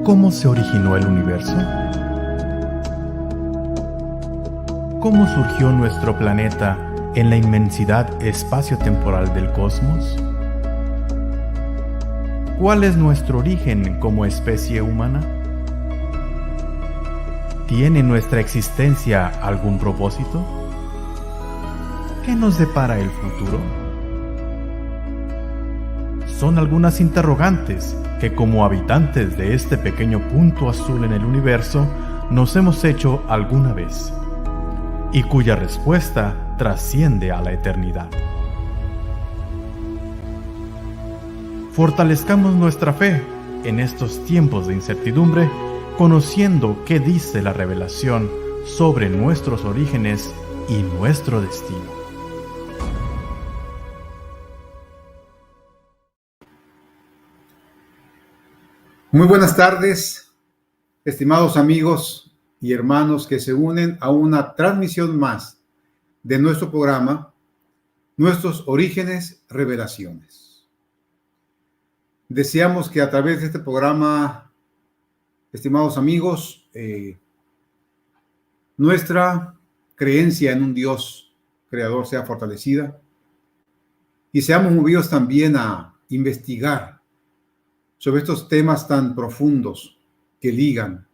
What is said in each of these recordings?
¿Cómo se originó el universo? ¿Cómo surgió nuestro planeta en la inmensidad espacio-temporal del cosmos? ¿Cuál es nuestro origen como especie humana? ¿Tiene nuestra existencia algún propósito? ¿Qué nos depara el futuro? Son algunas interrogantes que, como habitantes de este pequeño punto azul en el universo, nos hemos hecho alguna vez, y cuya respuesta trasciende a la eternidad. Fortalezcamos nuestra fe en estos tiempos de incertidumbre, conociendo qué dice la revelación sobre nuestros orígenes y nuestro destino. Muy buenas tardes, estimados amigos y hermanos que se unen a una transmisión más de nuestro programa, Nuestros Orígenes, Revelaciones. Deseamos que a través de este programa, estimados amigos, nuestra creencia en un Dios creador sea fortalecida y seamos movidos también a investigar sobre estos temas tan profundos que ligan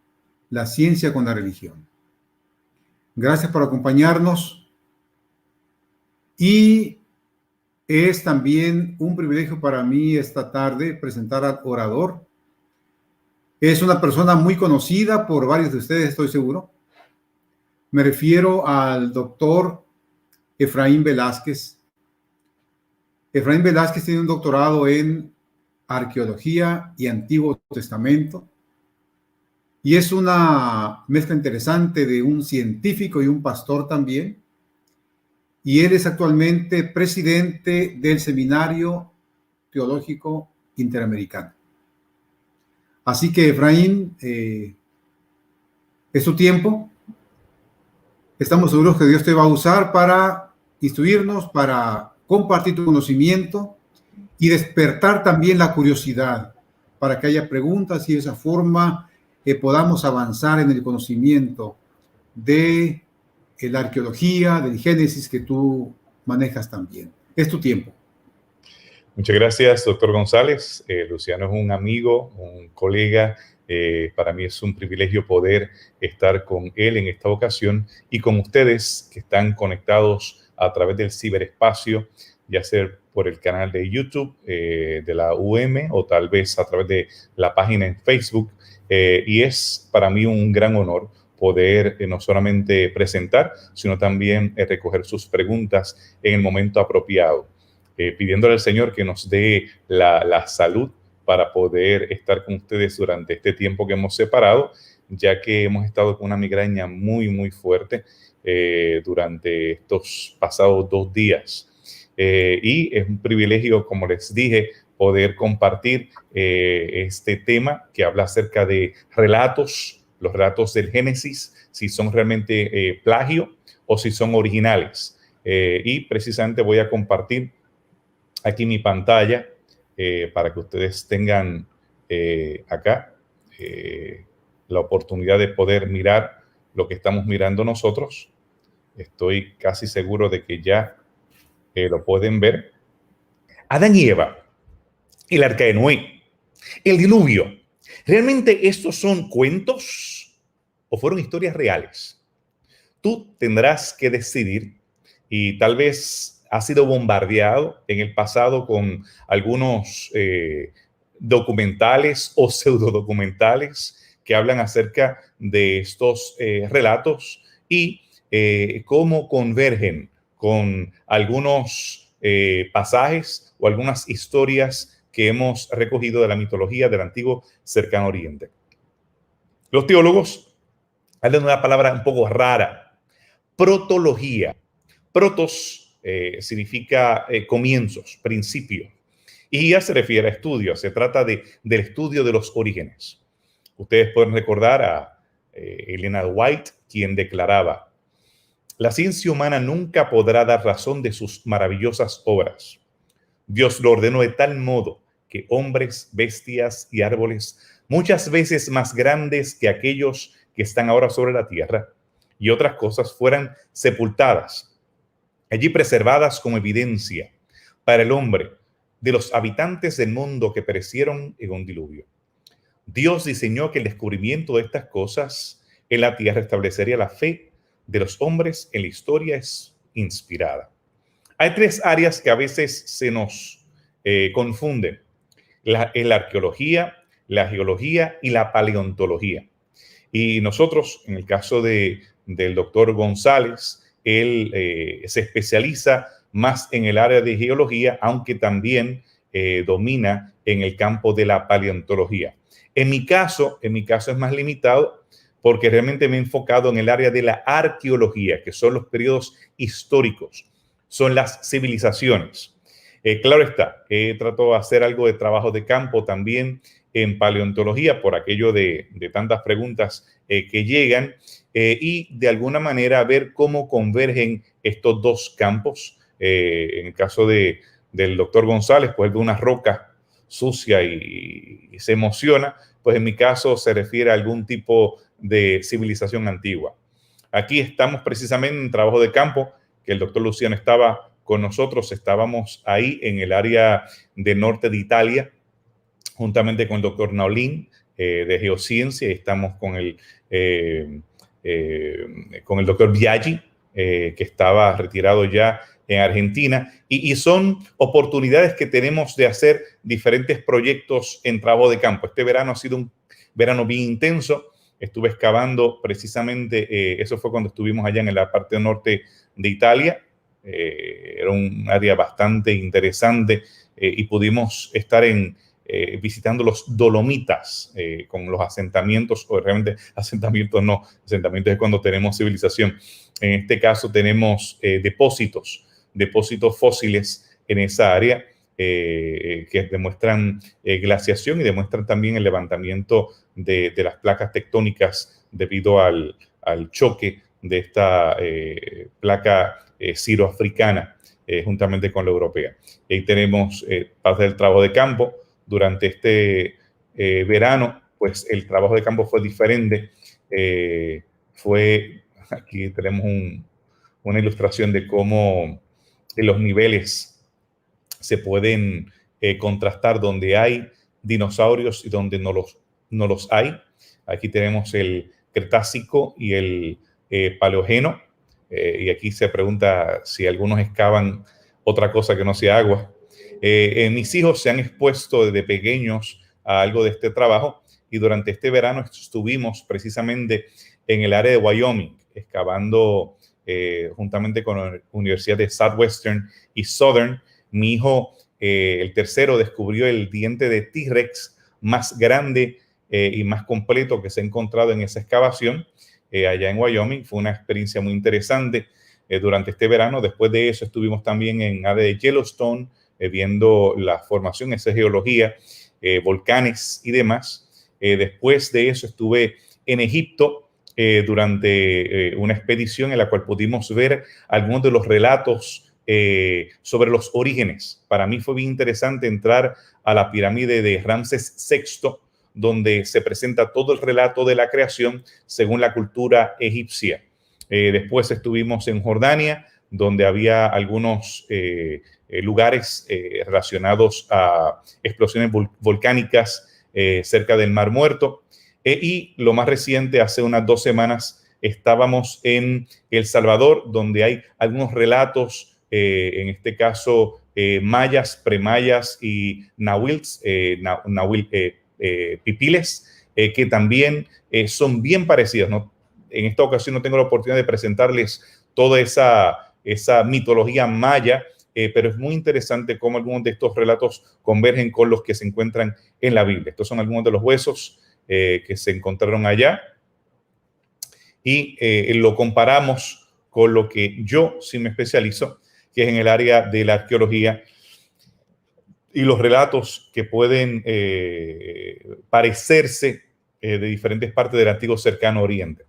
la ciencia con la religión. Gracias por acompañarnos y es también un privilegio para mí esta tarde presentar al orador. Es una persona muy conocida por varios de ustedes, estoy seguro. Me refiero al doctor Efraín Velázquez. Efraín Velázquez tiene un doctorado en Arqueología y Antiguo Testamento, y es una mezcla interesante de un científico y un pastor también, y él es actualmente presidente del Seminario Teológico Interamericano. Así que, Efraín, es tu tiempo. Estamos seguros que Dios te va a usar para instruirnos, para compartir tu conocimiento y despertar también la curiosidad para que haya preguntas y de esa forma podamos avanzar en el conocimiento de la arqueología, del Génesis que tú manejas también. Es tu tiempo. Muchas gracias, doctor González. Luciano es un amigo, un colega. Para mí es un privilegio poder estar con él en esta ocasión y con ustedes que están conectados a través del ciberespacio, ya sea por el canal de YouTube de la UM o tal vez a través de la página en Facebook. Y es para mí un gran honor poder no solamente presentar, sino también recoger sus preguntas en el momento apropiado, pidiéndole al Señor que nos dé la salud para poder estar con ustedes durante este tiempo que hemos separado, ya que hemos estado con una migraña muy, muy fuerte durante estos pasados 2 días. Y es un privilegio, como les dije, poder compartir este tema que habla acerca de relatos, los relatos del Génesis, si son realmente plagio o si son originales. Y precisamente voy a compartir aquí mi pantalla para que ustedes tengan acá la oportunidad de poder mirar lo que estamos mirando nosotros. Estoy casi seguro de que ya lo pueden ver. Adán y Eva, el arca de Noé, el diluvio. ¿Realmente estos son cuentos o fueron historias reales? Tú tendrás que decidir, y tal vez has sido bombardeado en el pasado con algunos documentales o pseudodocumentales que hablan acerca de estos relatos y cómo convergen con algunos pasajes o algunas historias que hemos recogido de la mitología del antiguo cercano oriente. Los teólogos hablan de una palabra un poco rara, protología. Protos significa comienzos, principio, y ya se refiere a estudio, se trata del estudio de los orígenes. Ustedes pueden recordar a Elena White, quien declaraba: la ciencia humana nunca podrá dar razón de sus maravillosas obras. Dios lo ordenó de tal modo que hombres, bestias y árboles muchas veces más grandes que aquellos que están ahora sobre la tierra, y otras cosas fueran sepultadas, allí preservadas como evidencia para el hombre de los habitantes del mundo que perecieron en un diluvio. Dios diseñó que el descubrimiento de estas cosas en la tierra establecería la fe de los hombres en la historia es inspirada. Hay tres áreas que a veces se nos confunden: la arqueología, la geología y la paleontología. Y nosotros, en el caso del doctor González, él se especializa más en el área de geología, aunque también domina en el campo de la paleontología. En mi caso es más limitado porque realmente me he enfocado en el área de la arqueología, que son los periodos históricos, son las civilizaciones. Claro está, he tratado de hacer algo de trabajo de campo también en paleontología por aquello de tantas preguntas que llegan y de alguna manera ver cómo convergen estos dos campos. En el caso del doctor González, pues ve una roca sucia y se emociona, pues en mi caso se refiere a algún tipo de civilización antigua. Aquí estamos precisamente en trabajo de campo, que el doctor Luciano estaba con nosotros, estábamos ahí en el área del norte de Italia, juntamente con el doctor Naulín de Geociencia, y estamos con el doctor Biaggi, que estaba retirado ya en Argentina, y son oportunidades que tenemos de hacer diferentes proyectos en trabajo de campo. Este verano ha sido un verano bien intenso. Estuve excavando precisamente, eso fue cuando estuvimos allá en la parte norte de Italia. Era un área bastante interesante y pudimos estar visitando los Dolomitas con los asentamientos, o realmente asentamientos no, asentamientos es cuando tenemos civilización. En este caso tenemos depósitos fósiles en esa área que demuestran glaciación y demuestran también el levantamiento de las placas tectónicas debido al choque de esta placa ciroafricana juntamente con la europea. Y ahí tenemos parte del trabajo de campo. Durante este verano, pues el trabajo de campo fue diferente. Aquí tenemos una ilustración de cómo los niveles se pueden contrastar donde hay dinosaurios y donde no los hay. Aquí tenemos el Cretácico y el Paleógeno. Y aquí se pregunta si algunos excavan otra cosa que no sea agua. Mis hijos se han expuesto desde pequeños a algo de este trabajo y durante este verano estuvimos precisamente en el área de Wyoming, excavando juntamente con la Universidad de Southwestern y Southern. Mi hijo, el tercero, descubrió el diente de T-Rex más grande y más completo que se ha encontrado en esa excavación allá en Wyoming. Fue una experiencia muy interesante durante este verano. Después de eso estuvimos también en área de Yellowstone, viendo la formación, esa geología, volcanes y demás. Después de eso estuve en Egipto durante una expedición en la cual pudimos ver algunos de los relatos sobre los orígenes. Para mí fue bien interesante entrar a la pirámide de Ramsés VI, donde se presenta todo el relato de la creación según la cultura egipcia. Después estuvimos en Jordania, donde había algunos lugares relacionados a explosiones volcánicas cerca del Mar Muerto. Y lo más reciente, hace unas 2 semanas, estábamos en El Salvador, donde hay algunos relatos, en este caso mayas, premayas y pipiles, que también son bien parecidas, ¿no? En esta ocasión no tengo la oportunidad de presentarles toda esa mitología maya, pero es muy interesante cómo algunos de estos relatos convergen con los que se encuentran en la Biblia. Estos son algunos de los huesos que se encontraron allá y lo comparamos con lo que yo sí me especializo, que es en el área de la arqueología y los relatos que pueden parecerse de diferentes partes del antiguo cercano oriente.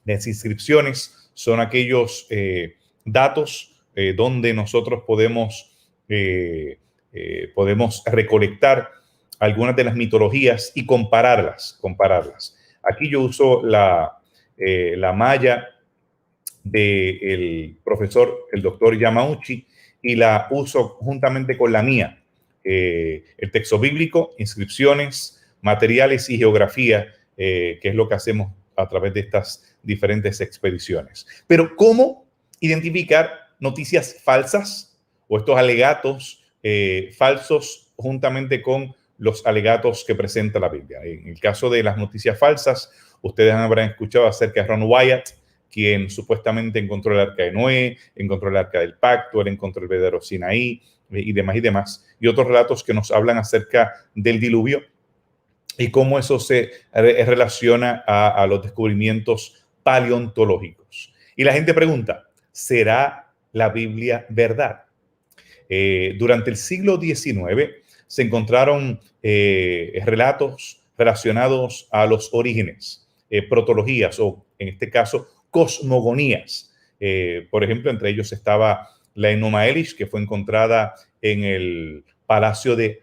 Las inscripciones son aquellos datos donde nosotros podemos recolectar algunas de las mitologías y compararlas. Aquí yo uso la maya del profesor, el doctor Yamauchi, y la uso juntamente con la mía. El texto bíblico, inscripciones, materiales y geografía, que es lo que hacemos a través de estas diferentes expediciones. Pero ¿cómo identificar noticias falsas o estos alegatos falsos juntamente con los alegatos que presenta la Biblia? En el caso de las noticias falsas, ustedes habrán escuchado acerca de Ron Wyatt, quien supuestamente encontró el arca de Noé, encontró el arca del pacto, él encontró el verdadero Sinaí y demás, y otros relatos que nos hablan acerca del diluvio y cómo eso se relaciona a los descubrimientos paleontológicos. Y la gente pregunta, ¿será la Biblia verdad? Durante el siglo XIX se encontraron relatos relacionados a los orígenes, protologías o, en este caso, cosmogonías. Por ejemplo, entre ellos estaba la Enuma Elish, que fue encontrada en el palacio de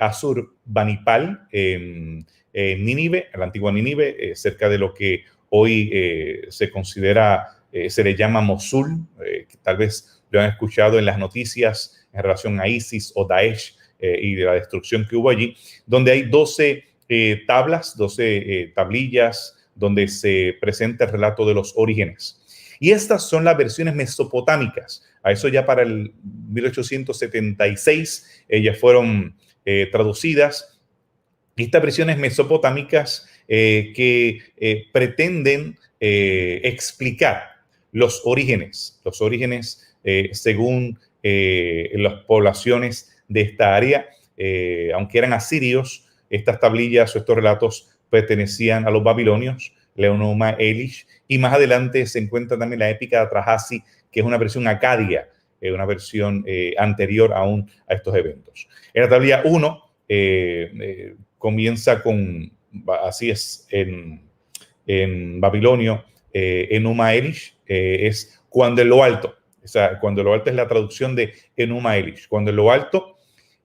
Asurbanipal, en Nínive, en la antigua Nínive, cerca de lo que hoy se considera, se le llama Mosul, que tal vez lo han escuchado en las noticias en relación a ISIS o Daesh y de la destrucción que hubo allí, donde hay 12 tablas, 12 tablillas, donde se presenta el relato de los orígenes. Y estas son las versiones mesopotámicas. A eso ya para el 1876 ellas fueron traducidas. Y estas versiones mesopotámicas que pretenden explicar los orígenes según las poblaciones de esta área, aunque eran asirios, estas tablillas o estos relatos pertenecían a los babilonios, Enuma Elish, y más adelante se encuentra también la épica de Atrahasis, que es una versión acadia, una versión anterior aún a estos eventos. En la tablilla 1 comienza con, así es en babilonio, Enuma Elish, es cuando en lo alto, o sea, cuando en lo alto es la traducción de Enuma Elish, cuando en lo alto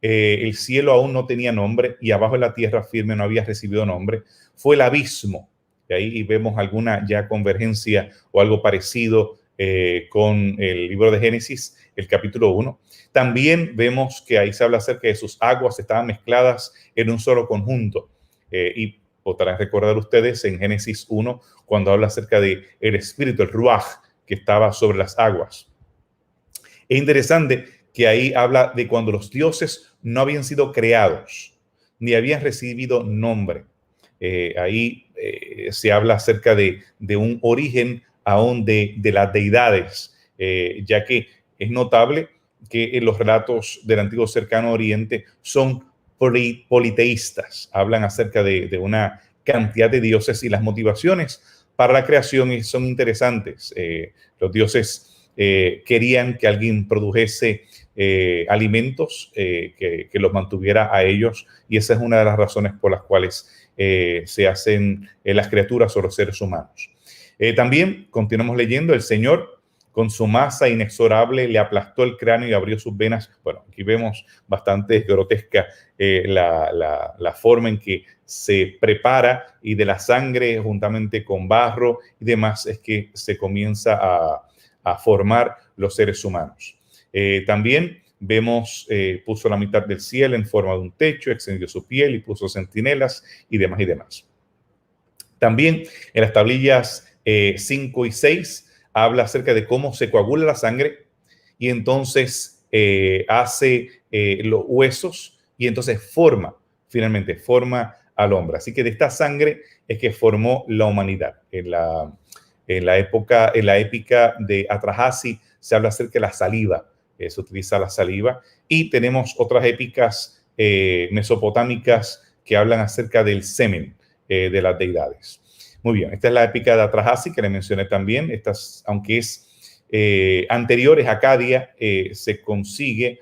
el cielo aún no tenía nombre y abajo en la tierra firme no había recibido nombre, fue el abismo. Y ahí vemos alguna ya convergencia o algo parecido con el libro de Génesis, el capítulo 1. También vemos que ahí se habla acerca de sus aguas estaban mezcladas en un solo conjunto. Y podrán recordar ustedes en Génesis 1 cuando habla acerca de el espíritu, el ruaj, que estaba sobre las aguas. Es interesante que ahí habla de cuando los dioses no habían sido creados, ni habían recibido nombre. Ahí se habla acerca de un origen aún de las deidades, ya que es notable que en los relatos del antiguo cercano oriente son politeístas, hablan acerca de una cantidad de dioses y las motivaciones para la creación son interesantes. Los dioses querían que alguien produjese alimentos que los mantuviera a ellos, y esa es una de las razones por las cuales se hacen las criaturas o los seres humanos. También continuamos leyendo, el Señor con su masa inexorable le aplastó el cráneo y abrió sus venas. Bueno, aquí vemos bastante grotesca la forma en que se prepara, y de la sangre juntamente con barro y demás es que se comienza a formar los seres humanos. También vemos, puso la mitad del cielo en forma de un techo, extendió su piel y puso centinelas y demás. También en las tablillas 5 y 6 habla acerca de cómo se coagula la sangre y entonces hace los huesos y entonces finalmente forma al hombre. Así que de esta sangre es que formó la humanidad. En la épica de Atrahasis se habla acerca de la saliva. Se utiliza la saliva, y tenemos otras épicas mesopotámicas que hablan acerca del semen de las deidades. Muy bien, esta es la épica de Atrahasis que le mencioné también. Estas, aunque es anterior, es acadia, se consigue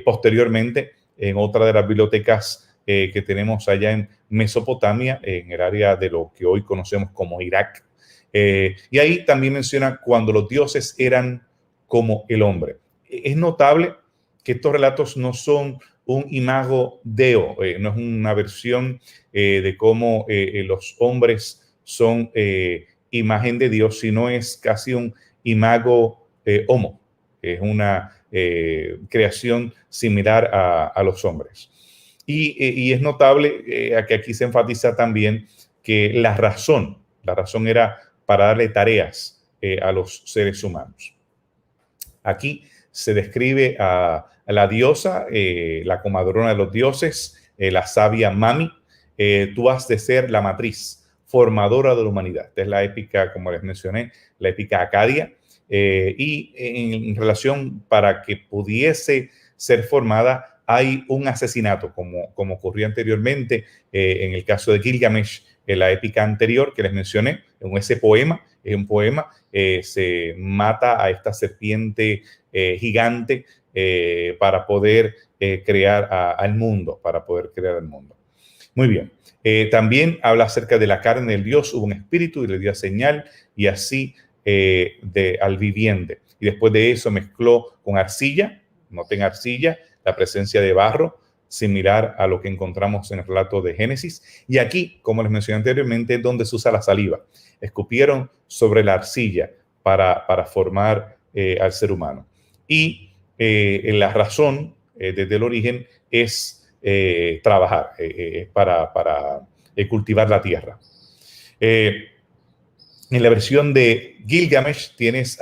posteriormente en otra de las bibliotecas que tenemos allá en Mesopotamia, en el área de lo que hoy conocemos como Irak. Y ahí también menciona cuando los dioses eran como el hombre. Es notable que estos relatos no son un imago Deo, no es una versión de cómo los hombres son imagen de Dios, sino es casi un imago homo, es una creación similar a los hombres. Y es notable que aquí se enfatiza también que la razón era para darle tareas a los seres humanos. Aquí se describe a la diosa, la comadrona de los dioses, la sabia Mami. Tú has de ser la matriz formadora de la humanidad. Esta es la épica, como les mencioné, la épica acadia. Y en relación para que pudiese ser formada, hay un asesinato, como ocurrió anteriormente en el caso de Gilgamesh, en la épica anterior que les mencioné, en ese poema, es un poema, se mata a esta serpiente gigante para poder crear al mundo, Muy bien. También habla acerca de la carne del Dios, hubo un espíritu y le dio señal, y así al viviente. Y después de eso mezcló con arcilla, noten arcilla, la presencia de barro, similar a lo que encontramos en el relato de Génesis. Y aquí, como les mencioné anteriormente, es donde se usa la saliva. Escupieron sobre la arcilla para formar al ser humano. Y la razón desde el origen es trabajar, para cultivar la tierra. En la versión de Gilgamesh tienes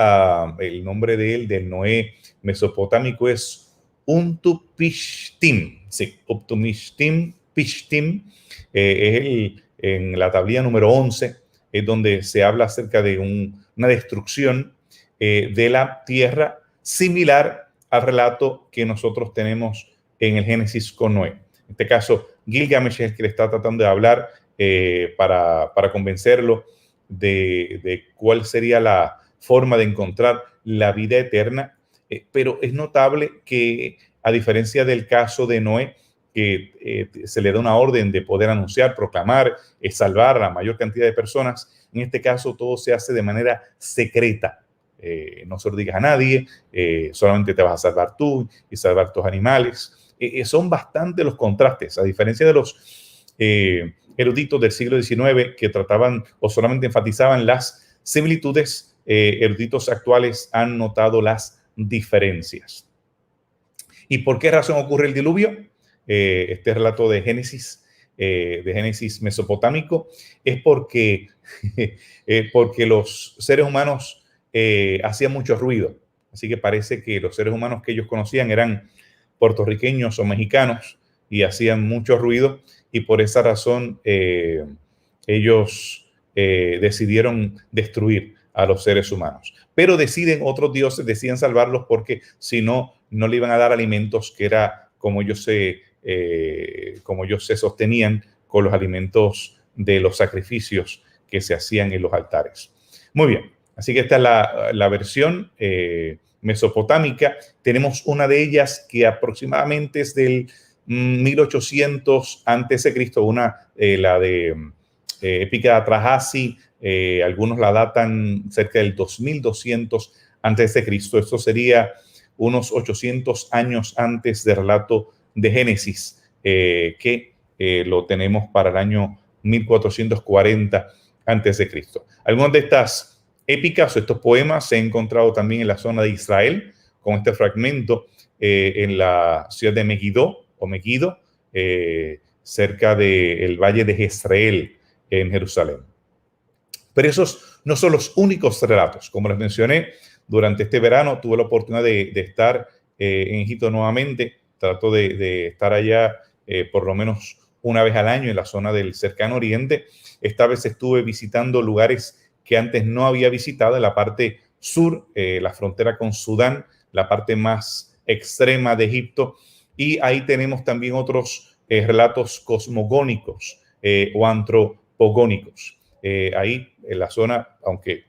el nombre de él, del Noé mesopotámico, es Untupishtim. Sí, Untupishtim, Pishtim, en la tablilla número 11, es donde se habla acerca de una destrucción de la tierra, similar al relato que nosotros tenemos en el Génesis con Noé. En este caso, Gilgamesh es el que le está tratando de hablar para convencerlo de cuál sería la forma de encontrar la vida eterna. Pero es notable que, a diferencia del caso de Noé, que se le da una orden de poder anunciar, proclamar, salvar a la mayor cantidad de personas, en este caso todo se hace de manera secreta. No se lo digas a nadie, solamente te vas a salvar tú y salvar tus animales. Son bastante los contrastes, a diferencia de los eruditos del siglo XIX que trataban o solamente enfatizaban las similitudes. Eruditos actuales han notado las diferencias. ¿Y por qué razón ocurre el diluvio? Este relato de Génesis mesopotámico, es porque los seres humanos hacían mucho ruido. Así que parece que los seres humanos que ellos conocían eran puertorriqueños o mexicanos y hacían mucho ruido, y por esa razón ellos decidieron destruir a los seres humanos. Pero otros dioses deciden salvarlos, porque si no, no le iban a dar alimentos, que era como ellos se sostenían con los alimentos de los sacrificios que se hacían en los altares. Muy bien, así que esta es la versión mesopotámica. Tenemos una de ellas que aproximadamente es del 1800 a.C., la de épica de Atrahasis. Algunos la datan cerca del 2200 a.C. Esto sería unos 800 años antes del relato de Génesis, que lo tenemos para el año 1440 a.C. Algunas de estas épicas o estos poemas se han encontrado también en la zona de Israel, con este fragmento en la ciudad de Megiddo, cerca del valle de Jezreel, en Jerusalén. Pero esos no son los únicos relatos. Como les mencioné, durante este verano tuve la oportunidad de estar en Egipto nuevamente. Trato de estar allá por lo menos una vez al año en la zona del cercano oriente. Esta vez estuve visitando lugares que antes no había visitado en la parte sur, la frontera con Sudán, la parte más extrema de Egipto. Y ahí tenemos también otros relatos cosmogónicos o antropogónicos. Ahí en la zona, aunque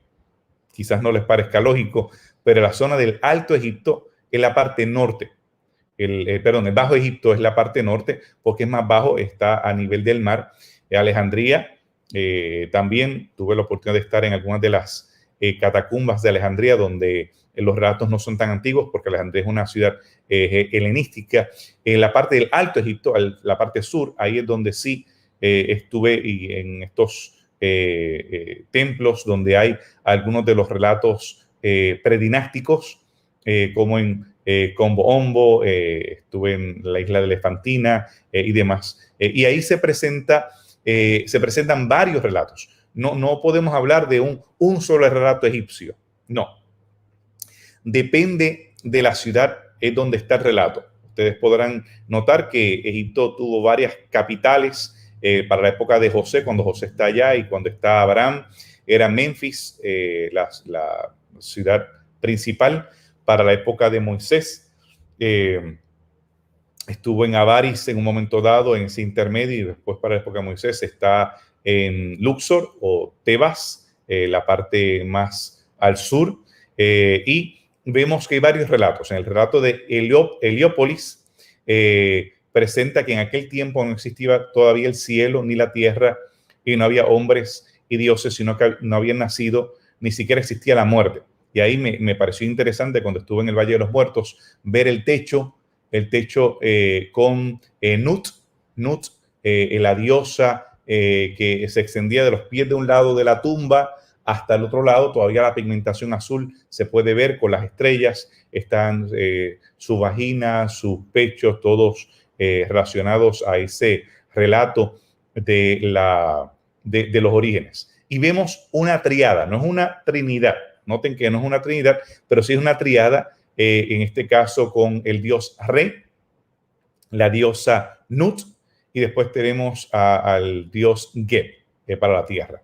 quizás no les parezca lógico, pero la zona del Alto Egipto es la parte norte. El Bajo Egipto es la parte norte, porque es más bajo, está a nivel del mar. Alejandría, también tuve la oportunidad de estar en algunas de las catacumbas de Alejandría, donde los relatos no son tan antiguos, porque Alejandría es una ciudad helenística. En la parte del Alto Egipto, la parte sur, ahí es donde sí estuve, y en estos templos donde hay algunos de los relatos predinásticos, como en Combo Ombo, estuve en la isla de Elefantina y demás. Y ahí se presentan varios relatos. No podemos hablar de un solo relato egipcio. No. Depende de la ciudad donde está el relato. Ustedes podrán notar que Egipto tuvo varias capitales para la época de José, cuando José está allá, y cuando está Abraham, era Memphis, la ciudad principal. Para la época de Moisés, estuvo en Avaris en un momento dado, en ese intermedio, y después para la época de Moisés está en Luxor o Tebas, la parte más al sur, y vemos que hay varios relatos. En el relato de Heliópolis presenta que en aquel tiempo no existía todavía el cielo ni la tierra, y no había hombres y dioses, sino que no habían nacido, ni siquiera existía la muerte. Y ahí me pareció interesante, cuando estuve en el Valle de los Muertos, ver el techo con Nut, la diosa que se extendía de los pies de un lado de la tumba hasta el otro lado. Todavía la pigmentación azul se puede ver con las estrellas. Están su vagina, sus pechos, todos relacionados a ese relato de los orígenes. Y vemos una triada, no es una trinidad. Noten que no es una trinidad, pero sí es una triada, en este caso con el dios Re, la diosa Nut, y después tenemos al dios Geb para la tierra.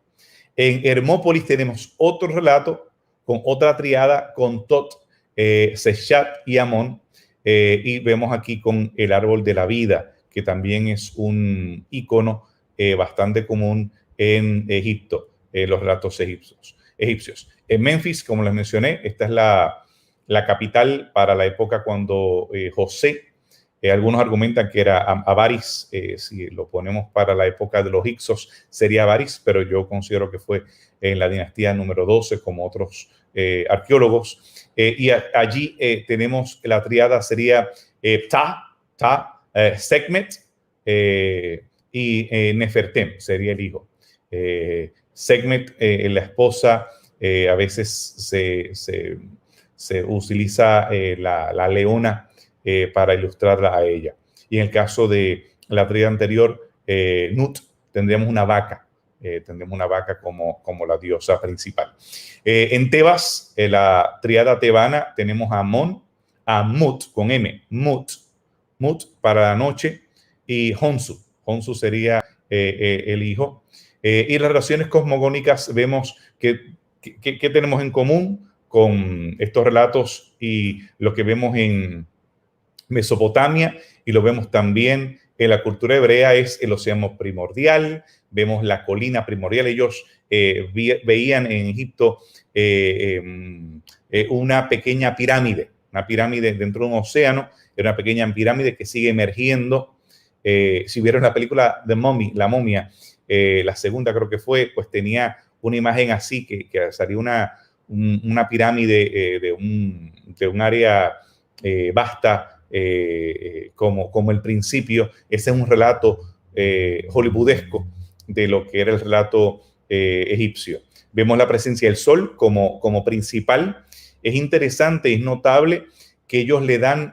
En Hermópolis tenemos otro relato con otra triada, con Tot, Seshat y Amón, y vemos aquí con el árbol de la vida, que también es un icono bastante común en Egipto, los relatos egipcios. En Memphis, como les mencioné, esta es la capital para la época cuando José, algunos argumentan que era Avaris, si lo ponemos para la época de los Hyksos sería Avaris, pero yo considero que fue en la dinastía número 12, como otros arqueólogos. Y allí tenemos la triada, sería Sekhmet y Nefertem, sería el hijo. Sekhmet, la esposa, a veces se utiliza la leona para ilustrarla a ella. Y en el caso de la tríada anterior, Nut, tendríamos una vaca. Como la diosa principal. En Tebas, la tríada tebana, tenemos a Amón, a Mut, con M, Mut para la noche, y Honsu sería el hijo. Y las relaciones cosmogónicas, vemos que tenemos en común con estos relatos y lo que vemos en Mesopotamia, y lo vemos también en la cultura hebrea, es el océano primordial. Vemos la colina primordial. Ellos veían en Egipto una pequeña pirámide dentro de un océano. Era una pequeña pirámide que sigue emergiendo. Si vieron la película The Mummy, La Momia, la segunda creo que fue, pues tenía una imagen así, que salía una pirámide de un área vasta, como el principio. Ese es un relato hollywoodesco de lo que era el relato egipcio. Vemos la presencia del sol como principal. Es interesante, es notable que ellos le dan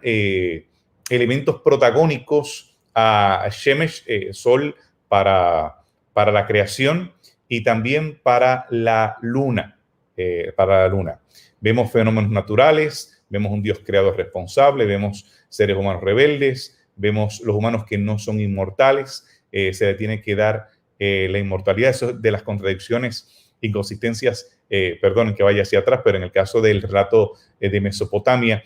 elementos protagónicos a Shemesh, sol, para la creación, y también para la luna. Vemos fenómenos naturales, vemos un Dios creador responsable, vemos seres humanos rebeldes, vemos los humanos que no son inmortales. Se le tiene que dar la inmortalidad. Eso es de las contradicciones, inconsistencias, perdonen que vaya hacia atrás, pero en el caso del relato de Mesopotamia,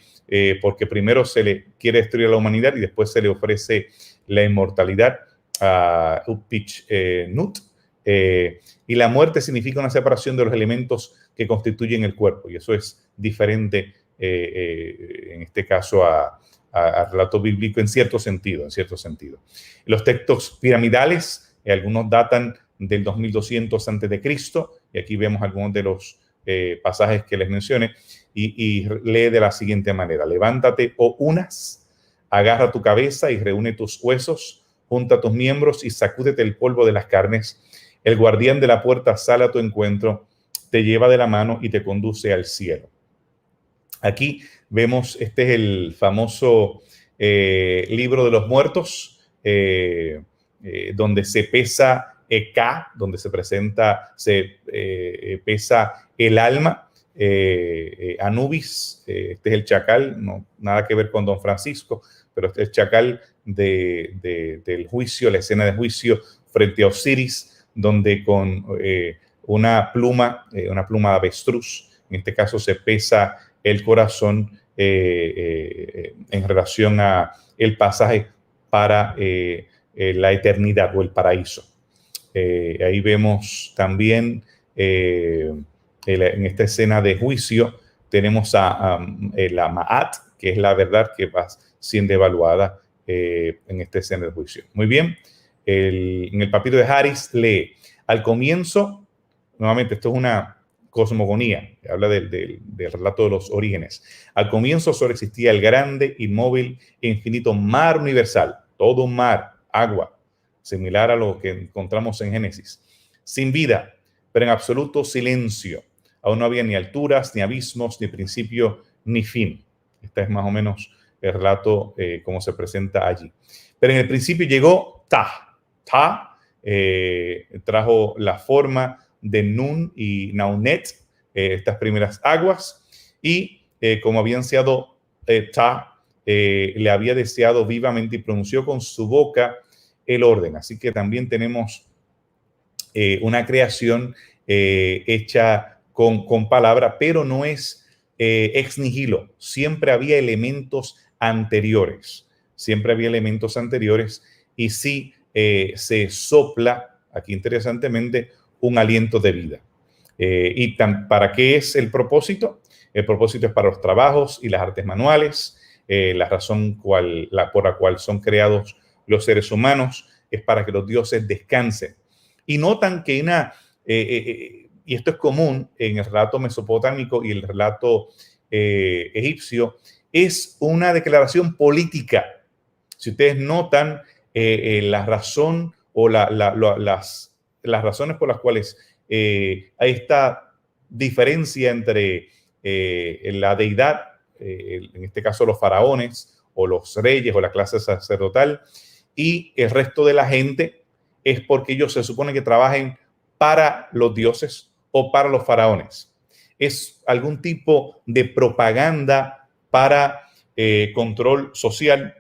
porque primero se le quiere destruir a la humanidad y después se le ofrece la inmortalidad a Upich Nut, y la muerte significa una separación de los elementos que constituyen el cuerpo, y eso es diferente en este caso al relato bíblico en cierto sentido. Los textos piramidales, algunos datan del 2200 a.C., y aquí vemos algunos de los pasajes que les mencioné, y lee de la siguiente manera: levántate, oh unas, agarra tu cabeza y reúne tus huesos, junta tus miembros y sacúdete el polvo de las carnes. El guardián de la puerta sale a tu encuentro, te lleva de la mano y te conduce al cielo. Aquí vemos, este es el famoso libro de los muertos, donde se pesa K, donde se pesa el alma. Anubis, este es el chacal, no, nada que ver con Don Francisco, pero este es el chacal del juicio, la escena de juicio frente a Osiris, donde con una pluma de avestruz, en este caso se pesa el corazón en relación a el pasaje para la eternidad o el paraíso. Ahí vemos también en esta escena de juicio tenemos a la Ma'at, que es la verdad que va siendo evaluada en esta escena de juicio. Muy bien, en el papiro de Harris lee: al comienzo, nuevamente esto es una cosmogonía, habla del relato de los orígenes. Al comienzo solo existía el grande, inmóvil e infinito mar universal, todo un mar, agua, similar a lo que encontramos en Génesis, sin vida, pero en absoluto silencio. Aún no había ni alturas, ni abismos, ni principio, ni fin. Este es más o menos el relato como se presenta allí. Pero en el principio llegó Ta. Ta trajo la forma de Nun y Naunet, estas primeras aguas, y como había ansiado Ta, le había deseado vivamente y pronunció con su boca el orden. Así que también tenemos una creación hecha con palabra, pero no es ex nihilo. Siempre había elementos anteriores. Siempre había elementos anteriores y sí se sopla, aquí interesantemente, un aliento de vida. ¿Para qué es el propósito? El propósito es para los trabajos y las artes manuales. La razón por la cual son creados los seres humanos es para que los dioses descansen. Y notan que y esto es común en el relato mesopotámico y el relato egipcio, es una declaración política. Si ustedes notan la razón o las razones por las cuales hay esta diferencia entre la deidad, en este caso los faraones o los reyes o la clase sacerdotal, y el resto de la gente, es porque ellos se supone que trabajen para los dioses o para los faraones. Es algún tipo de propaganda para control social,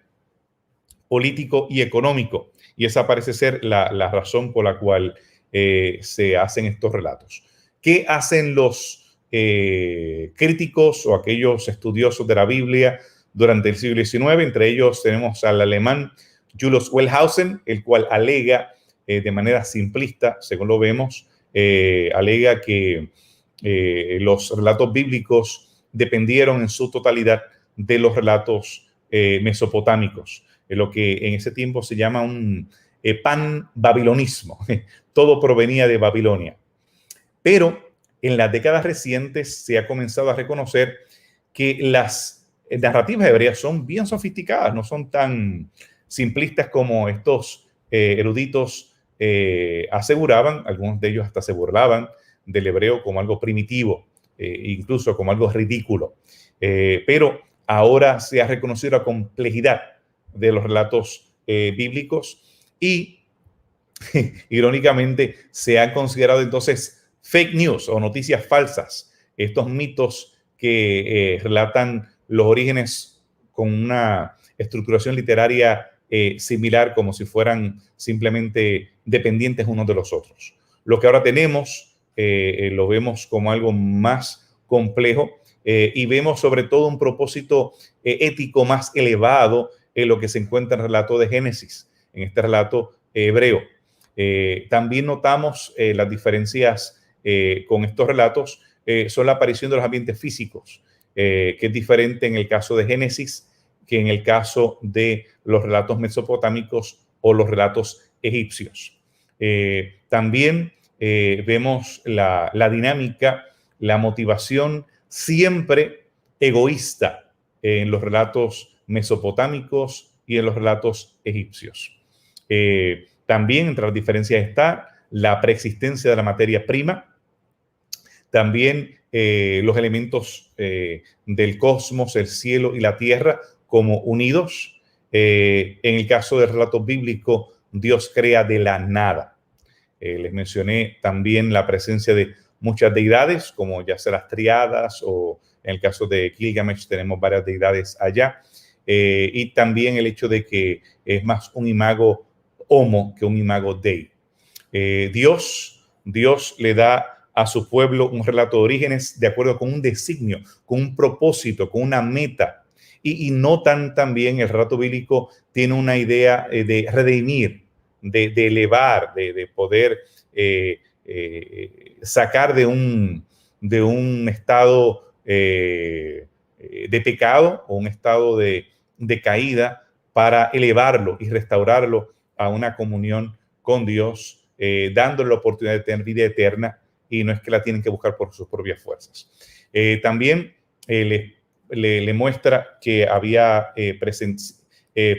político y económico. Y esa parece ser la razón por la cual se hacen estos relatos. ¿Qué hacen los críticos o aquellos estudiosos de la Biblia durante el siglo XIX? Entre ellos tenemos al alemán Julius Wellhausen, el cual alega de manera simplista, según lo vemos, alega que los relatos bíblicos dependieron en su totalidad de los relatos mesopotámicos, lo que en ese tiempo se llama un pan-babilonismo. Todo provenía de Babilonia. Pero en las décadas recientes se ha comenzado a reconocer que las narrativas hebreas son bien sofisticadas, no son tan simplistas como estos eruditos aseguraban. Algunos de ellos hasta se burlaban del hebreo como algo primitivo, incluso como algo ridículo. Pero ahora se ha reconocido la complejidad de los relatos bíblicos y, irónicamente, se han considerado entonces fake news o noticias falsas, estos mitos que relatan los orígenes con una estructuración literaria similar, como si fueran simplemente dependientes unos de los otros. Lo que ahora tenemos lo vemos como algo más complejo y vemos sobre todo un propósito ético más elevado en lo que se encuentra en el relato de Génesis, en este relato hebreo. También notamos las diferencias con estos relatos, son la aparición de los ambientes físicos, que es diferente en el caso de Génesis que en el caso de los relatos mesopotámicos o los relatos egipcios. También vemos la dinámica la motivación siempre egoísta en los relatos mesopotámicos y en los relatos egipcios. También entre las diferencias está la preexistencia de la materia prima, también los elementos del cosmos, el cielo y la tierra como unidos. En el caso del relato bíblico, Dios crea de la nada. Les mencioné también la presencia de muchas deidades, como ya sea las triadas, o en el caso de Gilgamesh tenemos varias deidades allá. Y también el hecho de que es más un imago homo que un imago dei. Dios le da a su pueblo un relato de orígenes de acuerdo con un designio, con un propósito, con una meta. Y notan también el relato bíblico tiene una idea de redimir, de elevar, de poder sacar de un estado de pecado o un estado de caída para elevarlo y restaurarlo a una comunión con Dios, dándole la oportunidad de tener vida eterna, y no es que la tienen que buscar por sus propias fuerzas. También le muestra que había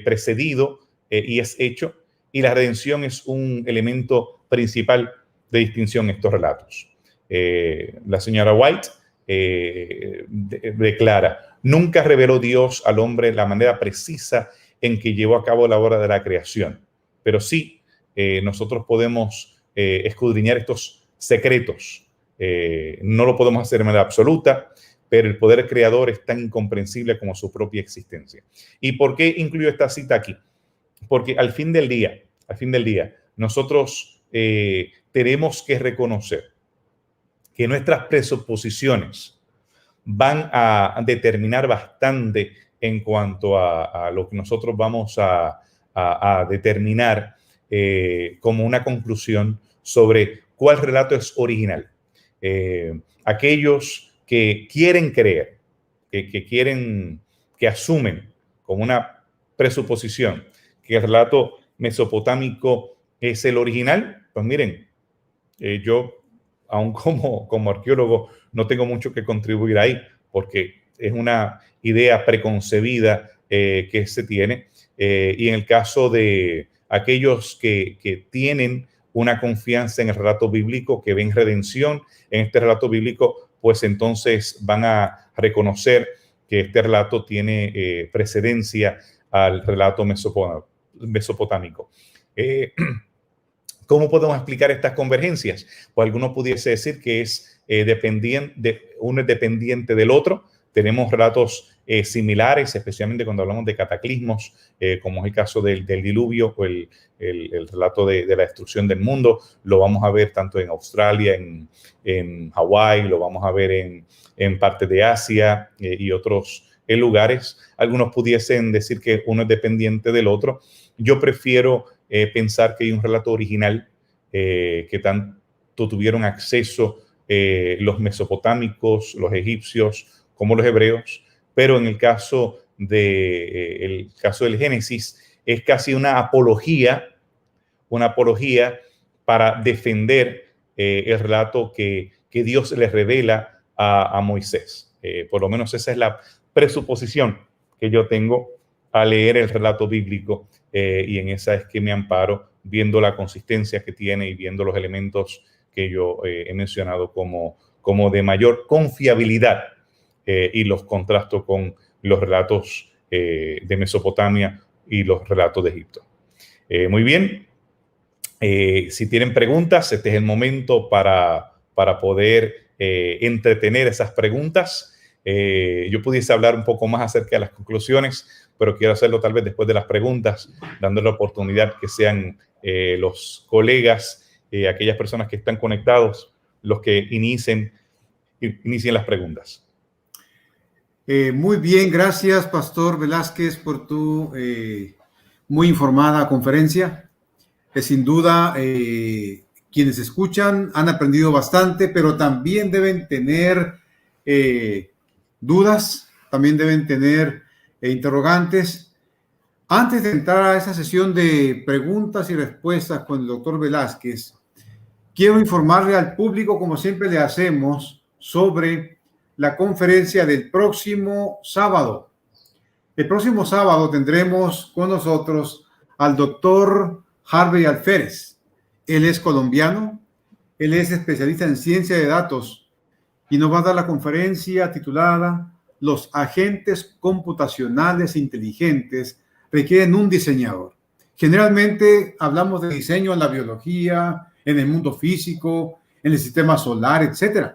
precedido y es hecho, y la redención es un elemento principal de distinción en estos relatos. La señora White declara: nunca reveló Dios al hombre la manera precisa en que llevó a cabo la obra de la creación, pero sí nosotros podemos escudriñar estos secretos. No lo podemos hacer de manera absoluta, pero el poder creador es tan incomprensible como su propia existencia. ¿Y por qué incluyo esta cita aquí? Porque al fin del día, nosotros tenemos que reconocer que nuestras presuposiciones van a determinar bastante en cuanto a lo que nosotros vamos a determinar como una conclusión sobre cuál relato es original. Aquellos que quieren creer, que asumen como una presuposición que el relato mesopotámico es el original, pues miren, yo, aún como arqueólogo, no tengo mucho que contribuir ahí, porque es una idea preconcebida que se tiene. Y en el caso de aquellos que tienen una confianza en el relato bíblico, que ven redención en este relato bíblico, pues entonces van a reconocer que este relato tiene precedencia al relato mesopotámico. ¿Cómo podemos explicar estas convergencias? Pues alguno pudiese decir que es uno es dependiente del otro. Tenemos relatos similares, especialmente cuando hablamos de cataclismos, como es el caso del diluvio o el relato de la destrucción del mundo. Lo vamos a ver tanto en Australia, en Hawái, lo vamos a ver en partes de Asia y otros lugares. Algunos pudiesen decir que uno es dependiente del otro. Yo prefiero pensar que hay un relato original que tanto tuvieron acceso los mesopotámicos, los egipcios, como los hebreos, pero en el caso del Génesis es casi una apología para defender el relato que Dios le revela a Moisés. Por lo menos esa es la presuposición que yo tengo al leer el relato bíblico, y en esa es que me amparo, viendo la consistencia que tiene y viendo los elementos que yo he mencionado como de mayor confiabilidad, y los contrasto con los relatos de Mesopotamia y los relatos de Egipto. Muy bien. Si tienen preguntas, este es el momento para poder entretener esas preguntas. Yo pudiese hablar un poco más acerca de las conclusiones, pero quiero hacerlo tal vez después de las preguntas, dando la oportunidad que sean los colegas, aquellas personas que están conectados, los que inicien las preguntas. Muy bien, gracias, Pastor Velázquez, por tu muy informada conferencia. Sin duda, quienes escuchan han aprendido bastante, pero también deben tener dudas, también deben tener interrogantes. Antes de entrar a esa sesión de preguntas y respuestas con el doctor Velázquez, quiero informarle al público, como siempre le hacemos, sobre la conferencia del próximo sábado. El próximo sábado tendremos con nosotros al doctor Harvey Alférez. Él es colombiano, él es especialista en ciencia de datos y nos va a dar la conferencia titulada Los agentes computacionales inteligentes requieren un diseñador. Generalmente hablamos de diseño en la biología, en el mundo físico, en el sistema solar, etc.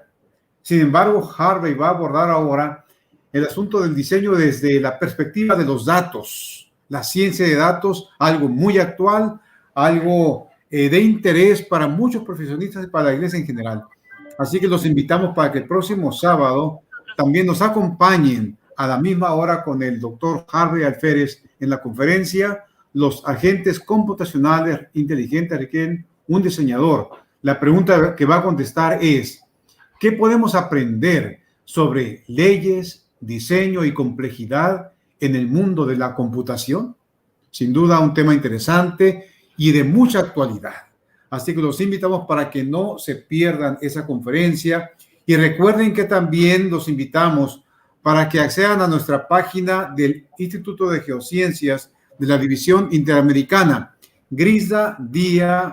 Sin embargo, Harvey va a abordar ahora el asunto del diseño desde la perspectiva de los datos, la ciencia de datos, algo muy actual, algo de interés para muchos profesionistas y para la iglesia en general. Así que los invitamos para que el próximo sábado también nos acompañen a la misma hora con el doctor Harvey Alférez en la conferencia Los agentes computacionales inteligentes requieren un diseñador. La pregunta que va a contestar es, ¿qué podemos aprender sobre leyes, diseño y complejidad en el mundo de la computación? Sin duda un tema interesante y de mucha actualidad. Así que los invitamos para que no se pierdan esa conferencia y recuerden que también los invitamos para que accedan a nuestra página del Instituto de Geociencias de la División Interamericana, grisdadia.org.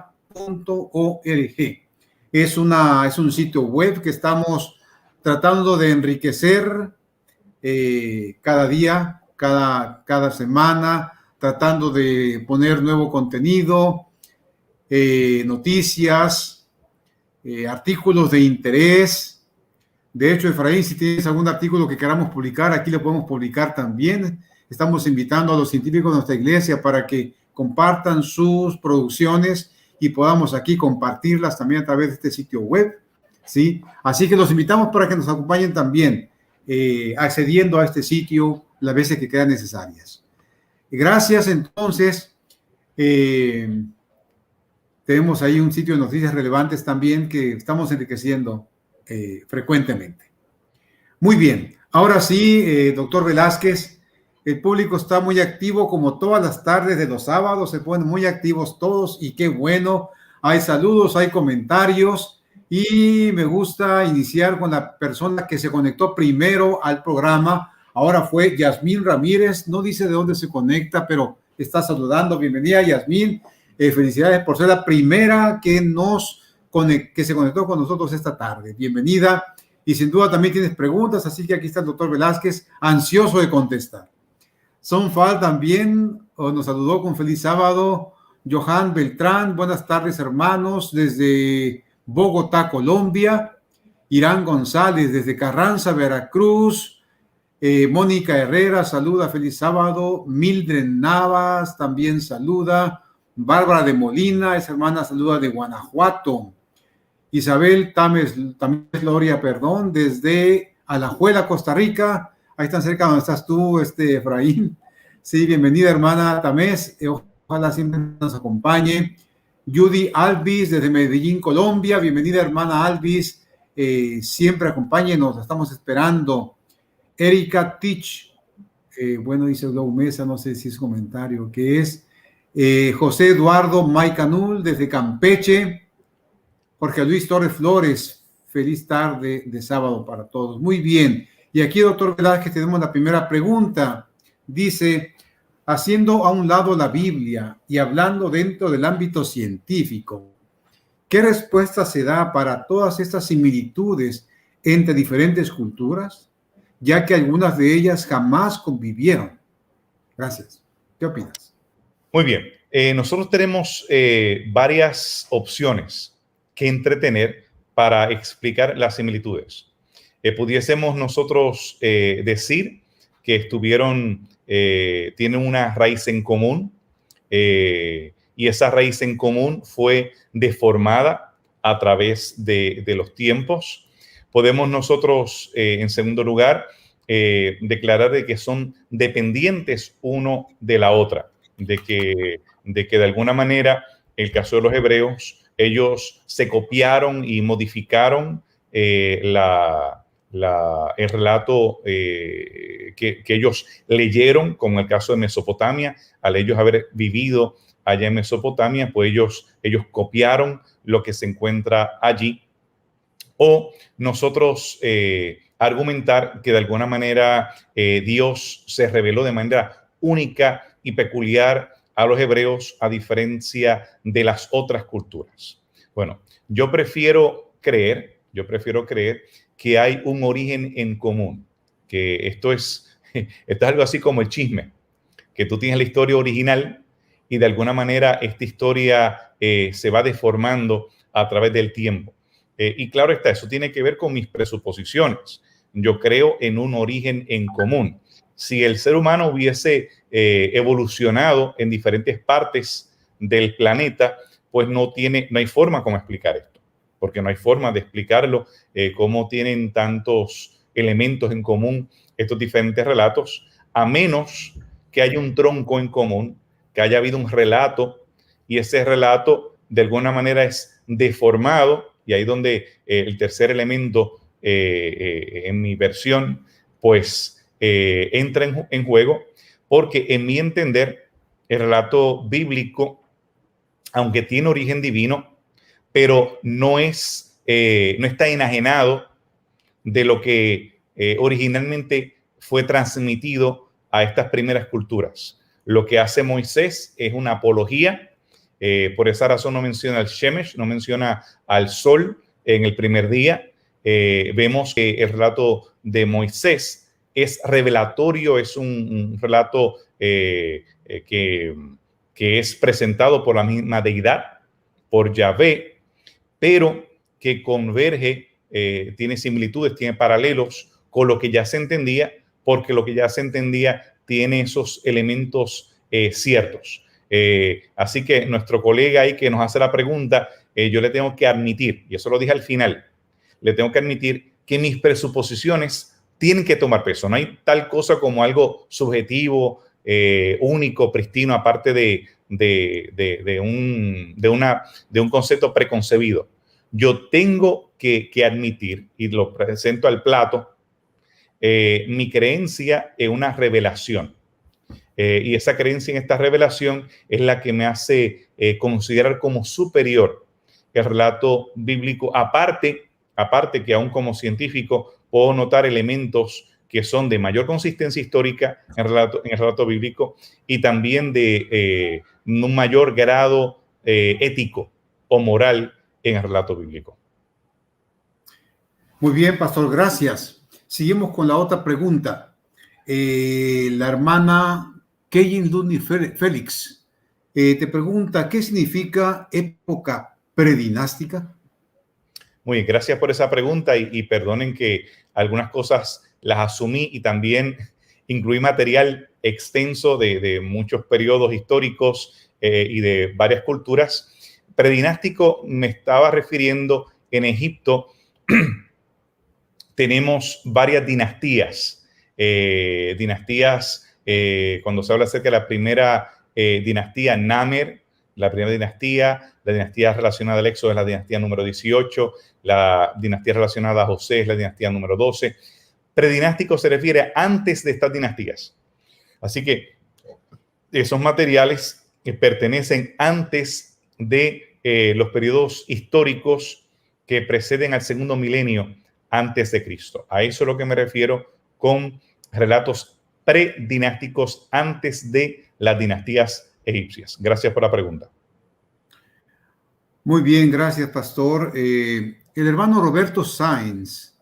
Es un sitio web que estamos tratando de enriquecer cada día, cada semana, tratando de poner nuevo contenido, noticias, artículos de interés. De hecho, Efraín, si tienes algún artículo que queramos publicar, aquí lo podemos publicar también. Estamos invitando a los científicos de nuestra iglesia para que compartan sus producciones y podamos aquí compartirlas también a través de este sitio web, ¿sí? Así que los invitamos para que nos acompañen también accediendo a este sitio las veces que quedan necesarias. Gracias, entonces. Tenemos ahí un sitio de noticias relevantes también que estamos enriqueciendo frecuentemente. Muy bien. Ahora sí, doctor Velázquez, el público está muy activo como todas las tardes de los sábados, se ponen muy activos todos y qué bueno. Hay saludos, hay comentarios y me gusta iniciar con la persona que se conectó primero al programa. Ahora fue Yasmín Ramírez, no dice de dónde se conecta, pero está saludando. Bienvenida, Yasmín. Felicidades por ser la primera que se conectó con nosotros esta tarde. Bienvenida. Y sin duda también tienes preguntas, así que aquí está el doctor Velázquez, ansioso de contestar. Sonfal también nos saludó con feliz sábado. Johan Beltrán, buenas tardes, hermanos, desde Bogotá, Colombia. Irán González, desde Carranza, Veracruz. Mónica Herrera, saluda, feliz sábado. Mildred Navas también saluda. Bárbara de Molina, esa hermana saluda de Guanajuato. Isabel Tames Loria, desde Alajuela, Costa Rica. Ahí están cerca donde estás tú, Efraín. Sí, bienvenida, hermana Tamés. Ojalá siempre nos acompañe. Judy Alvis, desde Medellín, Colombia. Bienvenida, hermana Alvis. Siempre acompáñenos, la estamos esperando. Erika Tich. Bueno, dice Glau Mesa, no sé si es comentario, ¿qué es? José Eduardo Maicanul, desde Campeche. Jorge Luis Torres Flores, feliz tarde de sábado para todos. Muy bien. Y aquí, doctor Velázquez, tenemos la primera pregunta. Dice, haciendo a un lado la Biblia y hablando dentro del ámbito científico, ¿qué respuesta se da para todas estas similitudes entre diferentes culturas, ya que algunas de ellas jamás convivieron? Gracias. ¿Qué opinas? Muy bien. Nosotros tenemos varias opciones que entretener para explicar las similitudes. Pudiésemos nosotros decir que tienen una raíz en común y esa raíz en común fue deformada a través de los tiempos. Podemos nosotros, en segundo lugar, declarar de que son dependientes uno de la otra, de que de alguna manera, el caso de los hebreos, ellos se copiaron y modificaron el relato que ellos leyeron, como el caso de Mesopotamia. Al ellos haber vivido allá en Mesopotamia, pues ellos copiaron lo que se encuentra allí. o nosotros argumentar que de alguna manera Dios se reveló de manera única y peculiar a los hebreos a diferencia de las otras culturas. Bueno, yo prefiero creer que hay un origen en común, que esto es algo así como el chisme, que tú tienes la historia original y de alguna manera esta historia se va deformando a través del tiempo. Y claro está, eso tiene que ver con mis presuposiciones. Yo creo en un origen en común. Si el ser humano hubiese evolucionado en diferentes partes del planeta, pues no hay forma como explicar esto, porque no hay forma de explicarlo, cómo tienen tantos elementos en común estos diferentes relatos, a menos que haya un tronco en común, que haya habido un relato y ese relato de alguna manera es deformado, y ahí donde el tercer elemento en mi versión pues entra en juego, porque en mi entender el relato bíblico, aunque tiene origen divino, pero no está enajenado de lo que originalmente fue transmitido a estas primeras culturas. Lo que hace Moisés es una apología. Por esa razón no menciona al Shemesh, no menciona al sol en el primer día. Vemos que el relato de Moisés es revelatorio, es un relato que es presentado por la misma deidad, por Yahvé, pero que converge, tiene similitudes, tiene paralelos con lo que ya se entendía, porque lo que ya se entendía tiene esos elementos ciertos. Así que nuestro colega ahí que nos hace la pregunta, yo le tengo que admitir, y eso lo dije al final, le tengo que admitir que mis presuposiciones tienen que tomar peso. No hay tal cosa como algo subjetivo, único, pristino, aparte de un concepto preconcebido. Yo tengo que admitir, y lo presento al plato, mi creencia en una revelación. Y esa creencia en esta revelación es la que me hace considerar como superior el relato bíblico, aparte que aún como científico puedo notar elementos que son de mayor consistencia histórica en el relato bíblico y también de un mayor grado ético o moral en el relato bíblico. Muy bien, pastor, gracias. Seguimos con la otra pregunta. La hermana Keyin Luni Félix te pregunta, ¿qué significa época predinástica? Muy bien, gracias por esa pregunta y perdonen que algunas cosas las asumí y también incluí material extenso de muchos periodos históricos y de varias culturas. Predinástico me estaba refiriendo en Egipto. Tenemos varias dinastías. Cuando se habla acerca de la primera dinastía, Namer, la primera dinastía, la dinastía relacionada al Éxodo es la dinastía número 18, la dinastía relacionada a José es la dinastía número 12. Predinástico se refiere a antes de estas dinastías. Así que esos materiales que pertenecen antes de los periodos históricos que preceden al segundo milenio antes de Cristo. A eso es lo que me refiero con relatos predinásticos antes de las dinastías egipcias. Gracias por la pregunta. Muy bien, gracias, pastor. El hermano Roberto Sáenz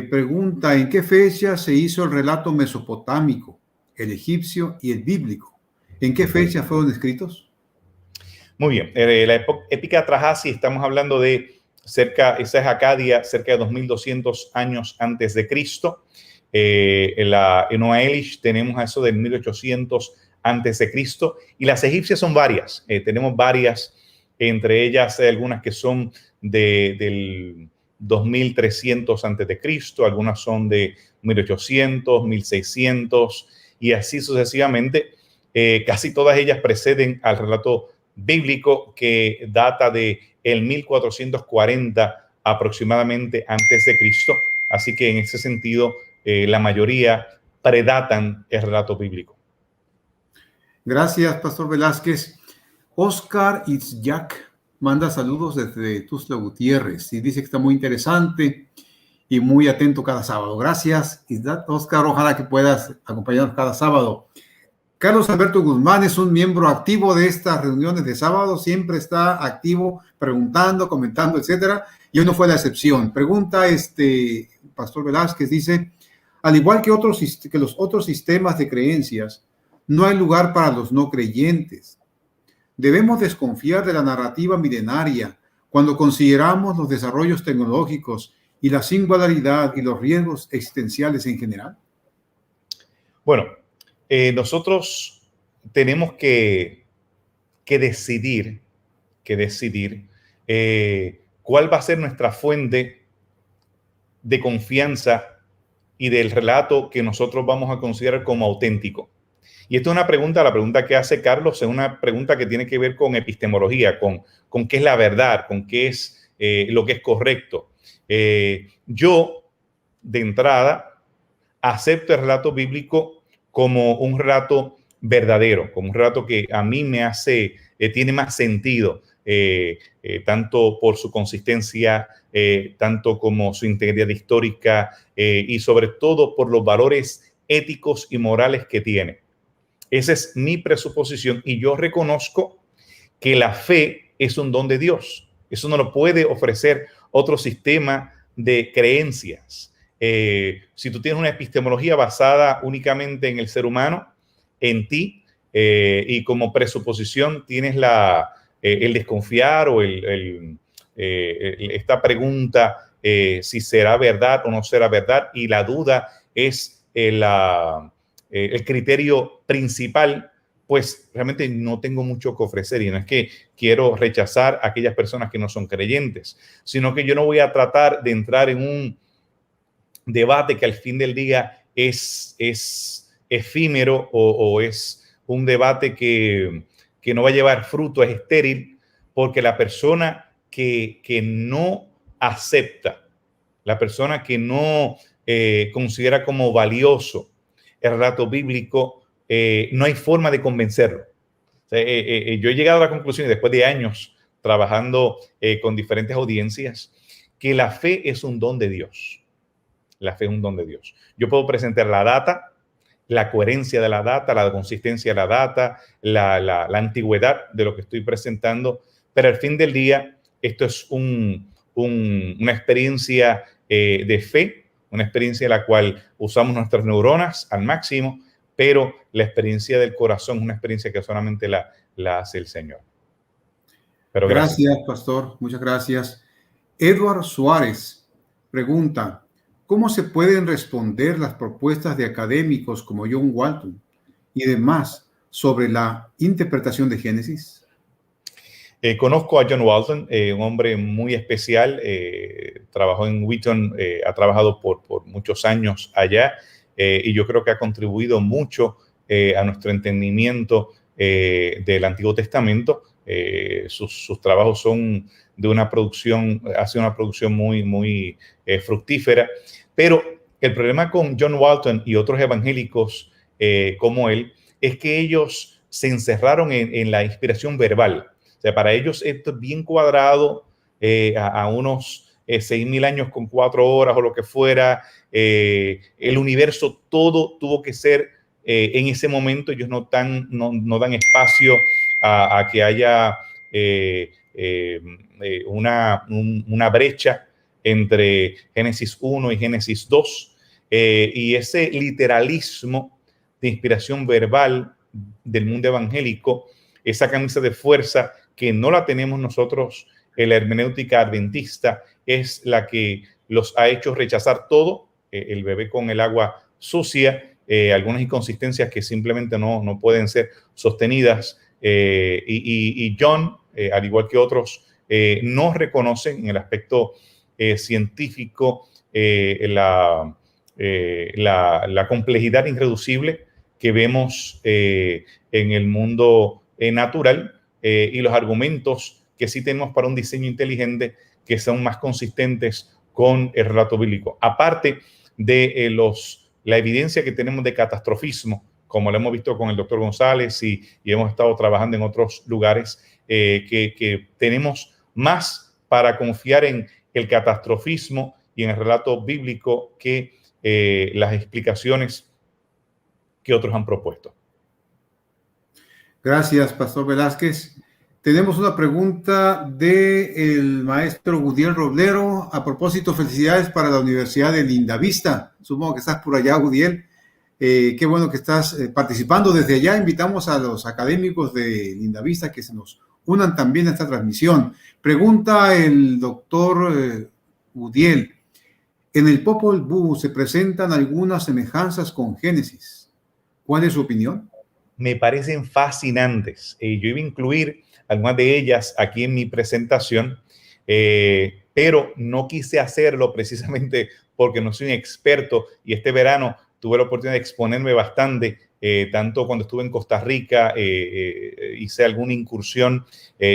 pregunta, ¿en qué fecha se hizo el relato mesopotámico, el egipcio y el bíblico? ¿En qué fecha fueron escritos? Muy bien. La épica Trajasi, estamos hablando de esa es Acadia, cerca de 2200 años antes de Cristo. En Noa Elish tenemos a eso del 1800 antes de Cristo. Y las egipcias son varias. Tenemos varias, entre ellas hay algunas que son del 2300 antes de Cristo, algunas son de 1800, 1600 y así sucesivamente. Casi todas ellas preceden al relato bíblico que data de el 1440 aproximadamente antes de Cristo. Así que en ese sentido, la mayoría predatan el relato bíblico. Gracias, pastor Velázquez. Oscar Itzyak manda saludos desde Tuxtla Gutiérrez y dice que está muy interesante y muy atento cada sábado. Gracias, Oscar. Ojalá que puedas acompañarnos cada sábado. Carlos Alberto Guzmán es un miembro activo de estas reuniones de sábado. Siempre está activo, preguntando, comentando, etcétera. Y hoy no fue la excepción. Pregunta Pastor Velázquez, dice, al igual que los otros sistemas de creencias, no hay lugar para los no creyentes. Debemos desconfiar de la narrativa milenaria cuando consideramos los desarrollos tecnológicos y la singularidad y los riesgos existenciales en general. Bueno, nosotros tenemos que decidir cuál va a ser nuestra fuente de confianza y del relato que nosotros vamos a considerar como auténtico. Y esta es una pregunta, la pregunta que hace Carlos es una pregunta que tiene que ver con epistemología, con qué es la verdad, con qué es lo que es correcto. Yo, de entrada, acepto el relato bíblico como un relato verdadero, como un relato que a mí me hace, tiene más sentido, tanto por su consistencia, tanto como su integridad histórica y sobre todo por los valores éticos y morales que tiene. Esa es mi presuposición y yo reconozco que la fe es un don de Dios. Eso no lo puede ofrecer otro sistema de creencias. Si tú tienes una epistemología basada únicamente en el ser humano, en ti, y como presuposición tienes el desconfiar o esta pregunta si será verdad o no será verdad, y la duda es el criterio principal, pues realmente no tengo mucho que ofrecer. Y no es que quiero rechazar a aquellas personas que no son creyentes, sino que yo no voy a tratar de entrar en un debate que al fin del día es efímero o es un debate que no va a llevar fruto, es estéril, porque la persona que no acepta, la persona que no considera como valioso el relato bíblico, no hay forma de convencerlo. O sea, yo he llegado a la conclusión, después de años trabajando con diferentes audiencias, que la fe es un don de Dios. La fe es un don de Dios. Yo puedo presentar la data, la coherencia de la data, la consistencia de la data, la antigüedad de lo que estoy presentando, pero al fin del día esto es una experiencia de fe, una experiencia en la cual usamos nuestras neuronas al máximo, pero la experiencia del corazón es una experiencia que solamente la hace el Señor. Pero gracias, pastor. Muchas gracias. Edward Suárez pregunta, ¿cómo se pueden responder las propuestas de académicos como John Walton y demás sobre la interpretación de Génesis? Conozco a John Walton, un hombre muy especial, trabajó en Wheaton, ha trabajado por muchos años allá, y yo creo que ha contribuido mucho a nuestro entendimiento del Antiguo Testamento. Sus trabajos son de una producción, hace una producción muy fructífera, pero el problema con John Walton y otros evangélicos como él es que ellos se encerraron en la inspiración verbal. O sea, para ellos esto es bien cuadrado, a unos 6,000 años con 4 horas o lo que fuera. El universo, todo tuvo que ser en ese momento. Ellos no dan espacio a que haya una brecha entre Génesis 1 y Génesis 2. Y ese literalismo de inspiración verbal del mundo evangélico, esa camisa de fuerza que no la tenemos nosotros en la hermenéutica adventista, es la que los ha hecho rechazar todo, el bebé con el agua sucia, algunas inconsistencias que simplemente no pueden ser sostenidas, y John, al igual que otros, no reconocen en el aspecto científico la complejidad irreducible que vemos en el mundo natural, y los argumentos que sí tenemos para un diseño inteligente que son más consistentes con el relato bíblico. Aparte de la evidencia que tenemos de catastrofismo como lo hemos visto con el doctor González y hemos estado trabajando en otros lugares, que tenemos más para confiar en el catastrofismo y en el relato bíblico que las explicaciones que otros han propuesto. Gracias, Pastor Velázquez. Tenemos una pregunta del maestro Gudiel Roblero. A propósito, felicidades para la Universidad de Lindavista. Supongo que estás por allá, Gudiel. Qué bueno que estás participando desde allá. Invitamos a los académicos de Lindavista que se nos unan también a esta transmisión. Pregunta el doctor Gudiel. En el Popol Vuh se presentan algunas semejanzas con Génesis. ¿Cuál es su opinión? Me parecen fascinantes. Yo iba a incluir algunas de ellas aquí en mi presentación, pero no quise hacerlo precisamente porque no soy un experto y este verano tuve la oportunidad de exponerme bastante, tanto cuando estuve en Costa Rica, hice alguna incursión,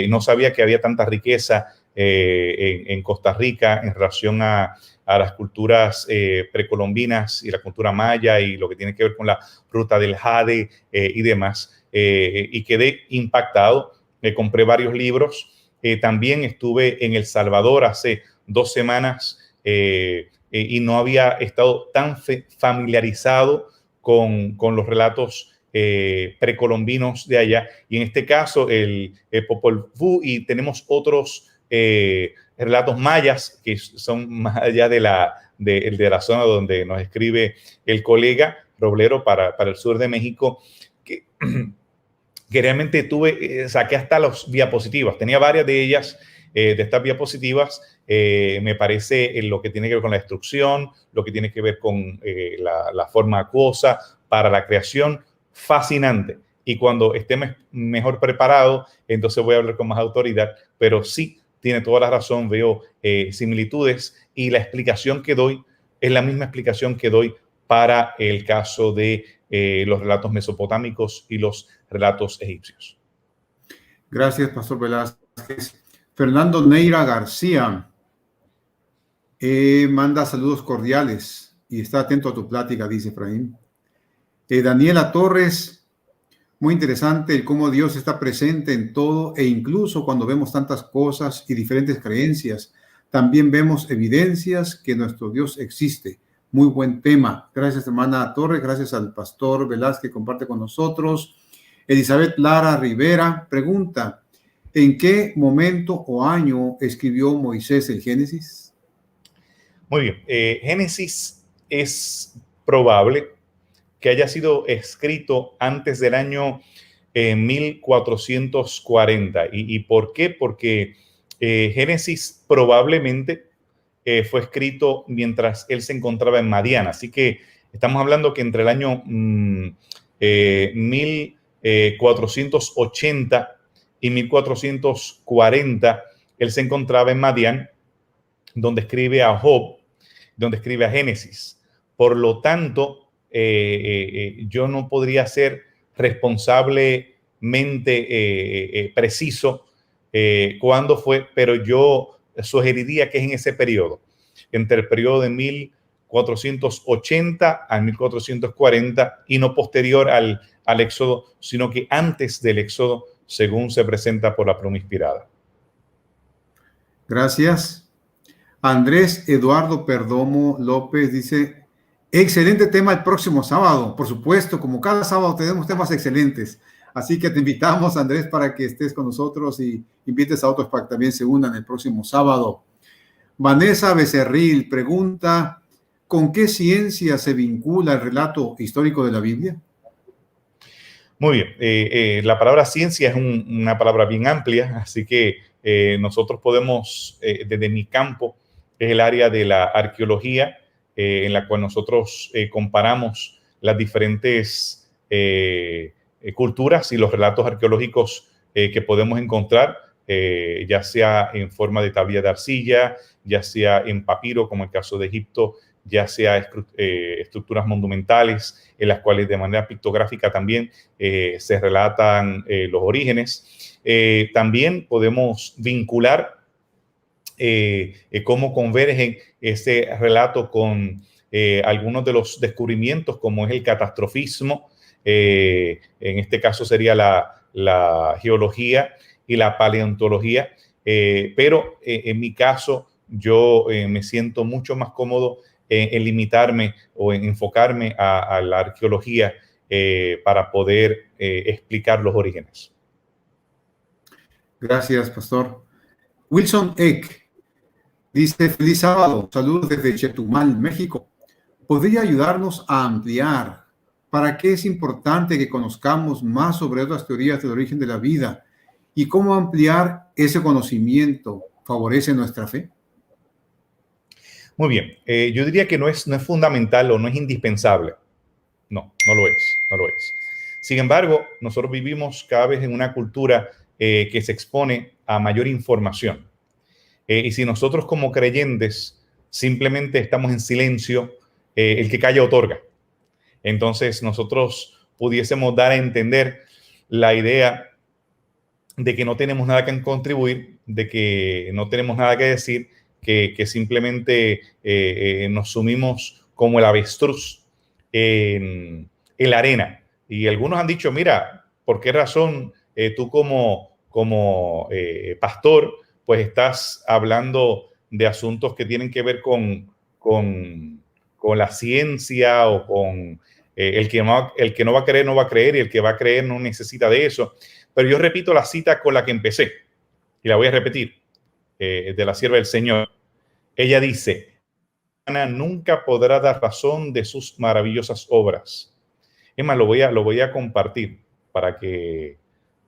no sabía que había tanta riqueza en Costa Rica en relación a las culturas precolombinas y la cultura maya y lo que tiene que ver con la ruta del jade y demás, y quedé impactado. Compré varios libros. También estuve en El Salvador hace 2 semanas y no había estado tan familiarizado con los relatos precolombinos de allá. Y en este caso, el Popol Vuh, y tenemos otros relatos mayas que son más allá de la zona donde nos escribe el colega Roblero para el sur de México, que realmente saqué hasta las diapositivas, tenía varias de ellas, de estas diapositivas, me parece en lo que tiene que ver con la destrucción, lo que tiene que ver con la forma acuosa para la creación, fascinante. Y cuando esté mejor preparado, entonces voy a hablar con más autoridad, pero sí, tiene toda la razón, veo similitudes y la explicación que doy es la misma explicación que doy para el caso de los relatos mesopotámicos y los relatos egipcios. Gracias, Pastor Velázquez. Fernando Neira García manda saludos cordiales y está atento a tu plática, dice Efraín. Daniela Torres, muy interesante el cómo Dios está presente en todo e incluso cuando vemos tantas cosas y diferentes creencias, también vemos evidencias que nuestro Dios existe. Muy buen tema. Gracias, hermana Torres. Gracias al pastor Velázquez que comparte con nosotros. Elizabeth Lara Rivera pregunta, ¿en qué momento o año escribió Moisés el Génesis? Muy bien. Génesis es probable que haya sido escrito antes del año 1440. ¿Y por qué? Porque Génesis probablemente fue escrito mientras él se encontraba en Madián. Así que estamos hablando que entre el año 1480 y 1440, él se encontraba en Madián, donde escribe a Job, donde escribe a Génesis. Por lo tanto, yo no podría ser responsablemente preciso cuándo fue, pero yo sugeriría que es en ese periodo, entre el periodo de 1480 a 1440 y no posterior al Éxodo, sino que antes del Éxodo, según se presenta por la pluma inspirada. Gracias. Andrés Eduardo Perdomo López dice, excelente tema el próximo sábado. Por supuesto, como cada sábado tenemos temas excelentes. Así que te invitamos, Andrés, para que estés con nosotros y invites a otros para que también se unan el próximo sábado. Vanessa Becerril pregunta, ¿con qué ciencia se vincula el relato histórico de la Biblia? Muy bien. La palabra ciencia es una palabra bien amplia, así que nosotros podemos, desde mi campo, es el área de la arqueología, en la cual nosotros comparamos las diferentes culturas y los relatos arqueológicos que podemos encontrar, ya sea en forma de tablilla de arcilla, ya sea en papiro, como el caso de Egipto, ya sea estructuras monumentales en las cuales de manera pictográfica también se relatan los orígenes. También podemos vincular cómo convergen ese relato con algunos de los descubrimientos, como es el catastrofismo, en este caso sería la geología y la paleontología, pero en mi caso yo me siento mucho más cómodo en limitarme o en enfocarme a la arqueología para poder explicar los orígenes. Gracias, pastor. Wilson Eck dice: feliz sábado, saludos desde Chetumal, México. ¿Podría ayudarnos a ampliar para qué es importante que conozcamos más sobre otras teorías del origen de la vida y cómo ampliar ese conocimiento favorece nuestra fe? Muy bien, yo diría que no es fundamental o no es indispensable. No, no lo es, no lo es. Sin embargo, nosotros vivimos cada vez en una cultura que se expone a mayor información. Y si nosotros como creyentes simplemente estamos en silencio, el que calla otorga. Entonces nosotros pudiésemos dar a entender la idea de que no tenemos nada que contribuir, de que no tenemos nada que decir, que simplemente nos sumimos como el avestruz en la arena. Y algunos han dicho, mira, ¿por qué razón tú como pastor pues estás hablando de asuntos que tienen que ver con la ciencia o con el que no va a creer no va a creer y el que va a creer no necesita de eso? Pero yo repito la cita con la que empecé y la voy a repetir, de la sierva del Señor. Ella dice: nunca podrá dar razón de sus maravillosas obras. Es más, lo voy a compartir para que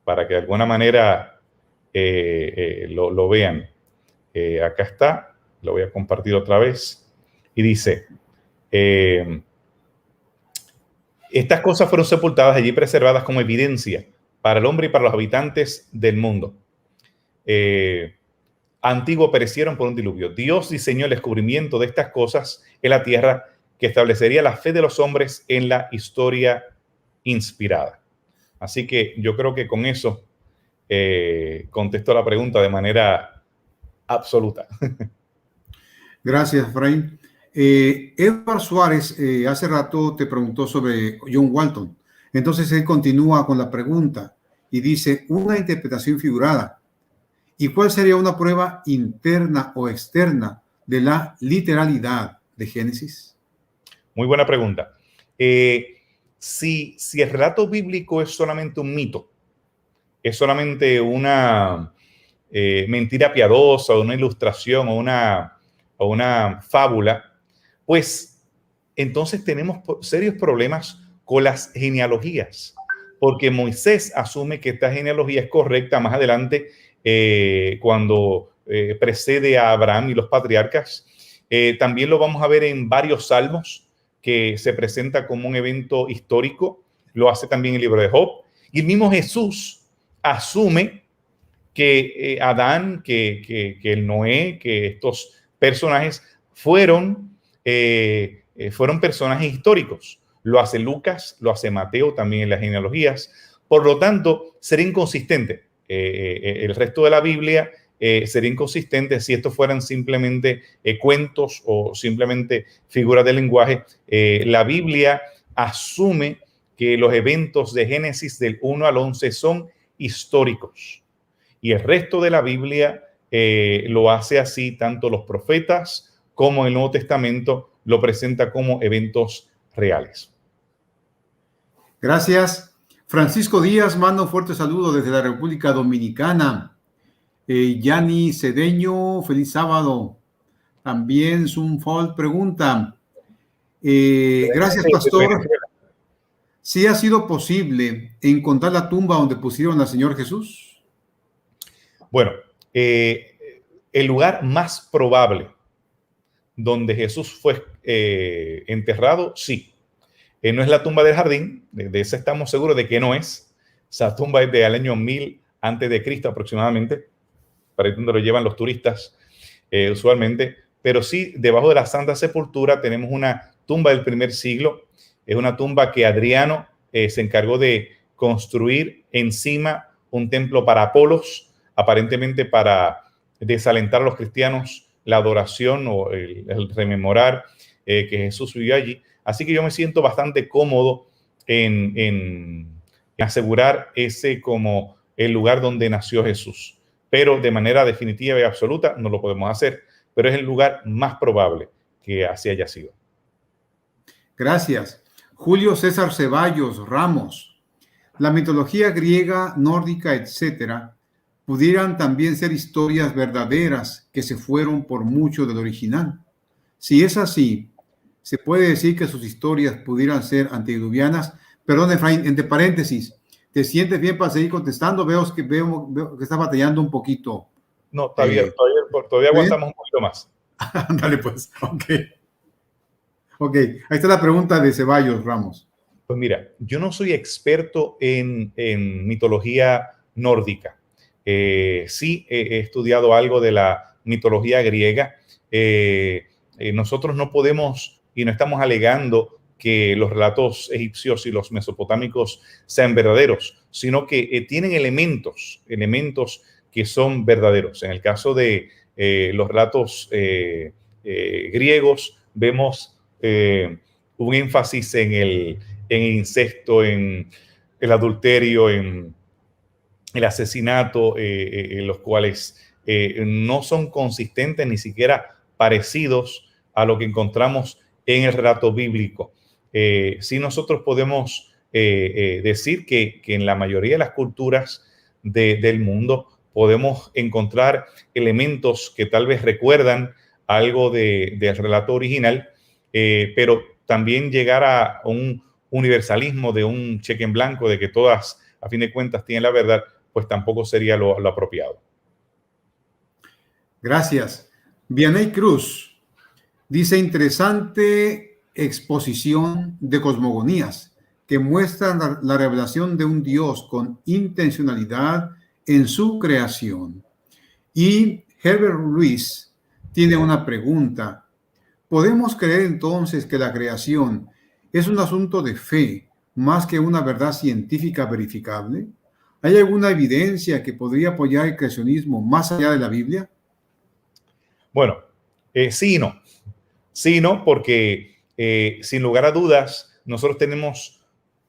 de alguna manera lo vean. Acá está, lo voy a compartir otra vez. Y dice: estas cosas fueron sepultadas allí, preservadas como evidencia para el hombre y para los habitantes del mundo. Antiguo perecieron por un diluvio. Dios diseñó el descubrimiento de estas cosas en la tierra, que establecería la fe de los hombres en la historia inspirada. Así que yo creo que con eso contesto la pregunta de manera absoluta. Gracias, Efraín. Edward Suárez hace rato te preguntó sobre John Walton. Entonces él continúa con la pregunta y dice: una interpretación figurada. ¿Y cuál sería una prueba interna o externa de la literalidad de Génesis? Muy buena pregunta. Si el relato bíblico es solamente un mito, es solamente una mentira piadosa o una ilustración o una fábula, pues entonces tenemos serios problemas con las genealogías, porque Moisés asume que esta genealogía es correcta más adelante, cuando precede a Abraham y los patriarcas. También lo vamos a ver en varios salmos, que se presenta como un evento histórico. Lo hace también el libro de Job. Y el mismo Jesús asume que Adán, que el Noé, que estos personajes fueron personajes históricos. Lo hace Lucas, lo hace Mateo también en las genealogías. Por lo tanto, sería inconsistente. El resto de la Biblia sería inconsistente si estos fueran simplemente cuentos o simplemente figuras de lenguaje. La Biblia asume que los eventos de Génesis del 1 al 11 son históricos, y el resto de la Biblia lo hace así. Tanto los profetas como el Nuevo Testamento lo presenta como eventos reales. Gracias. Francisco Díaz manda un fuerte saludo desde la República Dominicana. Yanni Cedeño, feliz sábado. También Sunfold pregunta: gracias, pastor. ¿Sí ha sido posible encontrar la tumba donde pusieron al Señor Jesús? Bueno, el lugar más probable donde Jesús fue enterrado, sí. No es la tumba del jardín, de esa estamos seguros de que no es. Esa tumba es del año 1000 antes de Cristo aproximadamente, para ahí donde lo llevan los turistas usualmente. Pero sí, debajo de la Santa Sepultura tenemos una tumba del primer siglo. Es una tumba que Adriano se encargó de construir encima un templo para Apolos, aparentemente para desalentar a los cristianos la adoración o el rememorar que Jesús vivió allí. Así que yo me siento bastante cómodo en asegurar ese como el lugar donde nació Jesús, pero de manera definitiva y absoluta no lo podemos hacer, pero es el lugar más probable que así haya sido. Gracias. Julio César Ceballos Ramos. La mitología griega, nórdica, etcétera, pudieran también ser historias verdaderas que se fueron por mucho del original. Si es así, se puede decir que sus historias pudieran ser antediluvianas. Perdón, Efraín, entre paréntesis, ¿te sientes bien para seguir contestando? Veo que estás batallando un poquito. No, todavía aguantamos un poquito más. Dale pues, ok, ahí está la pregunta de Ceballos Ramos. Pues mira, yo no soy experto en mitología nórdica. Sí he estudiado algo de la mitología griega. Nosotros no podemos y no estamos alegando que los relatos egipcios y los mesopotámicos sean verdaderos, sino que tienen elementos que son verdaderos. En el caso de los relatos griegos, vemos un énfasis en el incesto, en el adulterio, en el asesinato, en los cuales no son consistentes ni siquiera parecidos a lo que encontramos en el relato bíblico. Sí, nosotros podemos decir que en la mayoría de las culturas del mundo podemos encontrar elementos que tal vez recuerdan algo del relato original, pero también llegar a un universalismo de un cheque en blanco de que todas, a fin de cuentas, tienen la verdad, pues tampoco sería lo apropiado. Gracias. Vianey Cruz dice: interesante exposición de cosmogonías que muestran la revelación de un Dios con intencionalidad en su creación. Y Herbert Luis tiene una pregunta. ¿Podemos creer entonces que la creación es un asunto de fe más que una verdad científica verificable? ¿Hay alguna evidencia que podría apoyar el creacionismo más allá de la Biblia? Bueno, sí y no. Sí y no, porque sin lugar a dudas, nosotros tenemos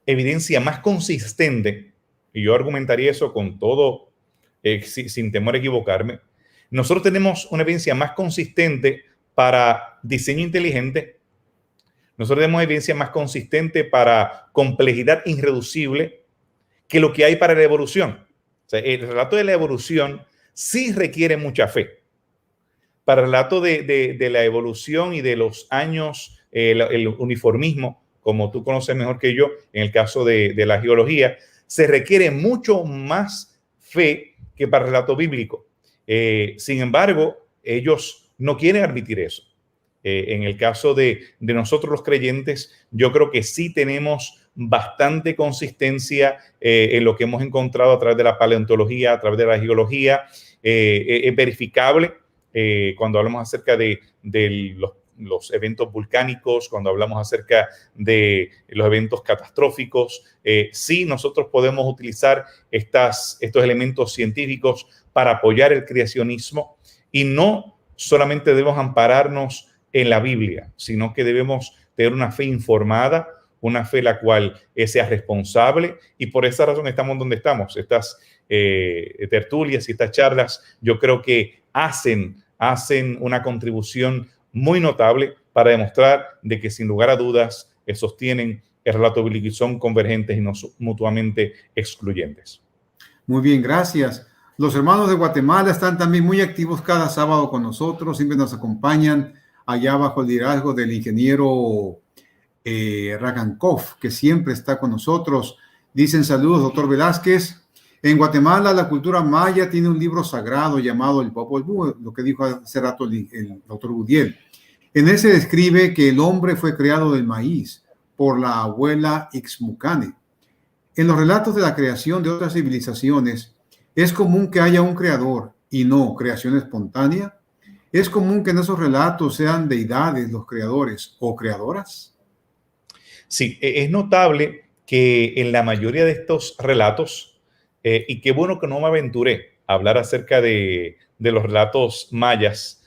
evidencia más consistente, y yo argumentaría eso con todo, sin temor a equivocarme. Nosotros tenemos una evidencia más consistente para diseño inteligente. Nosotros tenemos evidencia más consistente para complejidad irreducible que lo que hay para la evolución. O sea, el relato de la evolución sí requiere mucha fe. Para el relato de la evolución y de los años, el uniformismo, como tú conoces mejor que yo, en el caso de la geología, se requiere mucho más fe que para el relato bíblico. Sin embargo, ellos no quieren admitir eso. En el caso de nosotros los creyentes, yo creo que sí tenemos bastante consistencia en lo que hemos encontrado a través de la paleontología, a través de la geología. Es verificable cuando hablamos acerca de los eventos volcánicos, cuando hablamos acerca de los eventos catastróficos. Sí, nosotros podemos utilizar estos elementos científicos para apoyar el creacionismo, y no solamente debemos ampararnos en la Biblia, sino que debemos tener una fe informada, una fe la cual sea responsable, y por esa razón estamos donde estamos. Estas tertulias y estas charlas, yo creo que hacen una contribución muy notable para demostrar de que sin lugar a dudas sostienen el relato bíblico y son convergentes y no mutuamente excluyentes. Muy bien, gracias. Los hermanos de Guatemala están también muy activos cada sábado con nosotros, siempre nos acompañan allá bajo el liderazgo del ingeniero Ragankov, que siempre está con nosotros. Dicen: saludos, doctor Velázquez. En Guatemala, la cultura maya tiene un libro sagrado llamado el Popol Vuh, lo que dijo hace rato el doctor Gudiel. En ese describe que el hombre fue creado del maíz por la abuela Ixmucane. En los relatos de la creación de otras civilizaciones, ¿es común que haya un creador y no creación espontánea? ¿Es común que en esos relatos sean deidades los creadores o creadoras? Sí, es notable que en la mayoría de estos relatos, y qué bueno que no me aventuré a hablar acerca de los relatos mayas,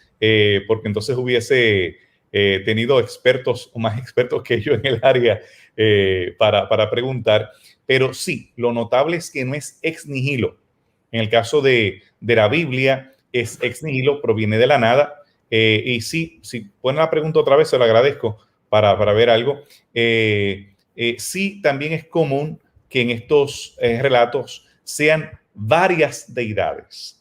porque entonces hubiese he tenido expertos o más expertos que yo en el área para preguntar, pero sí, lo notable es que no es ex nihilo. En el caso de la Biblia, es ex nihilo, proviene de la nada. Y sí, si ponen la pregunta otra vez, se lo agradezco para ver algo. Sí, también es común que en estos relatos sean varias deidades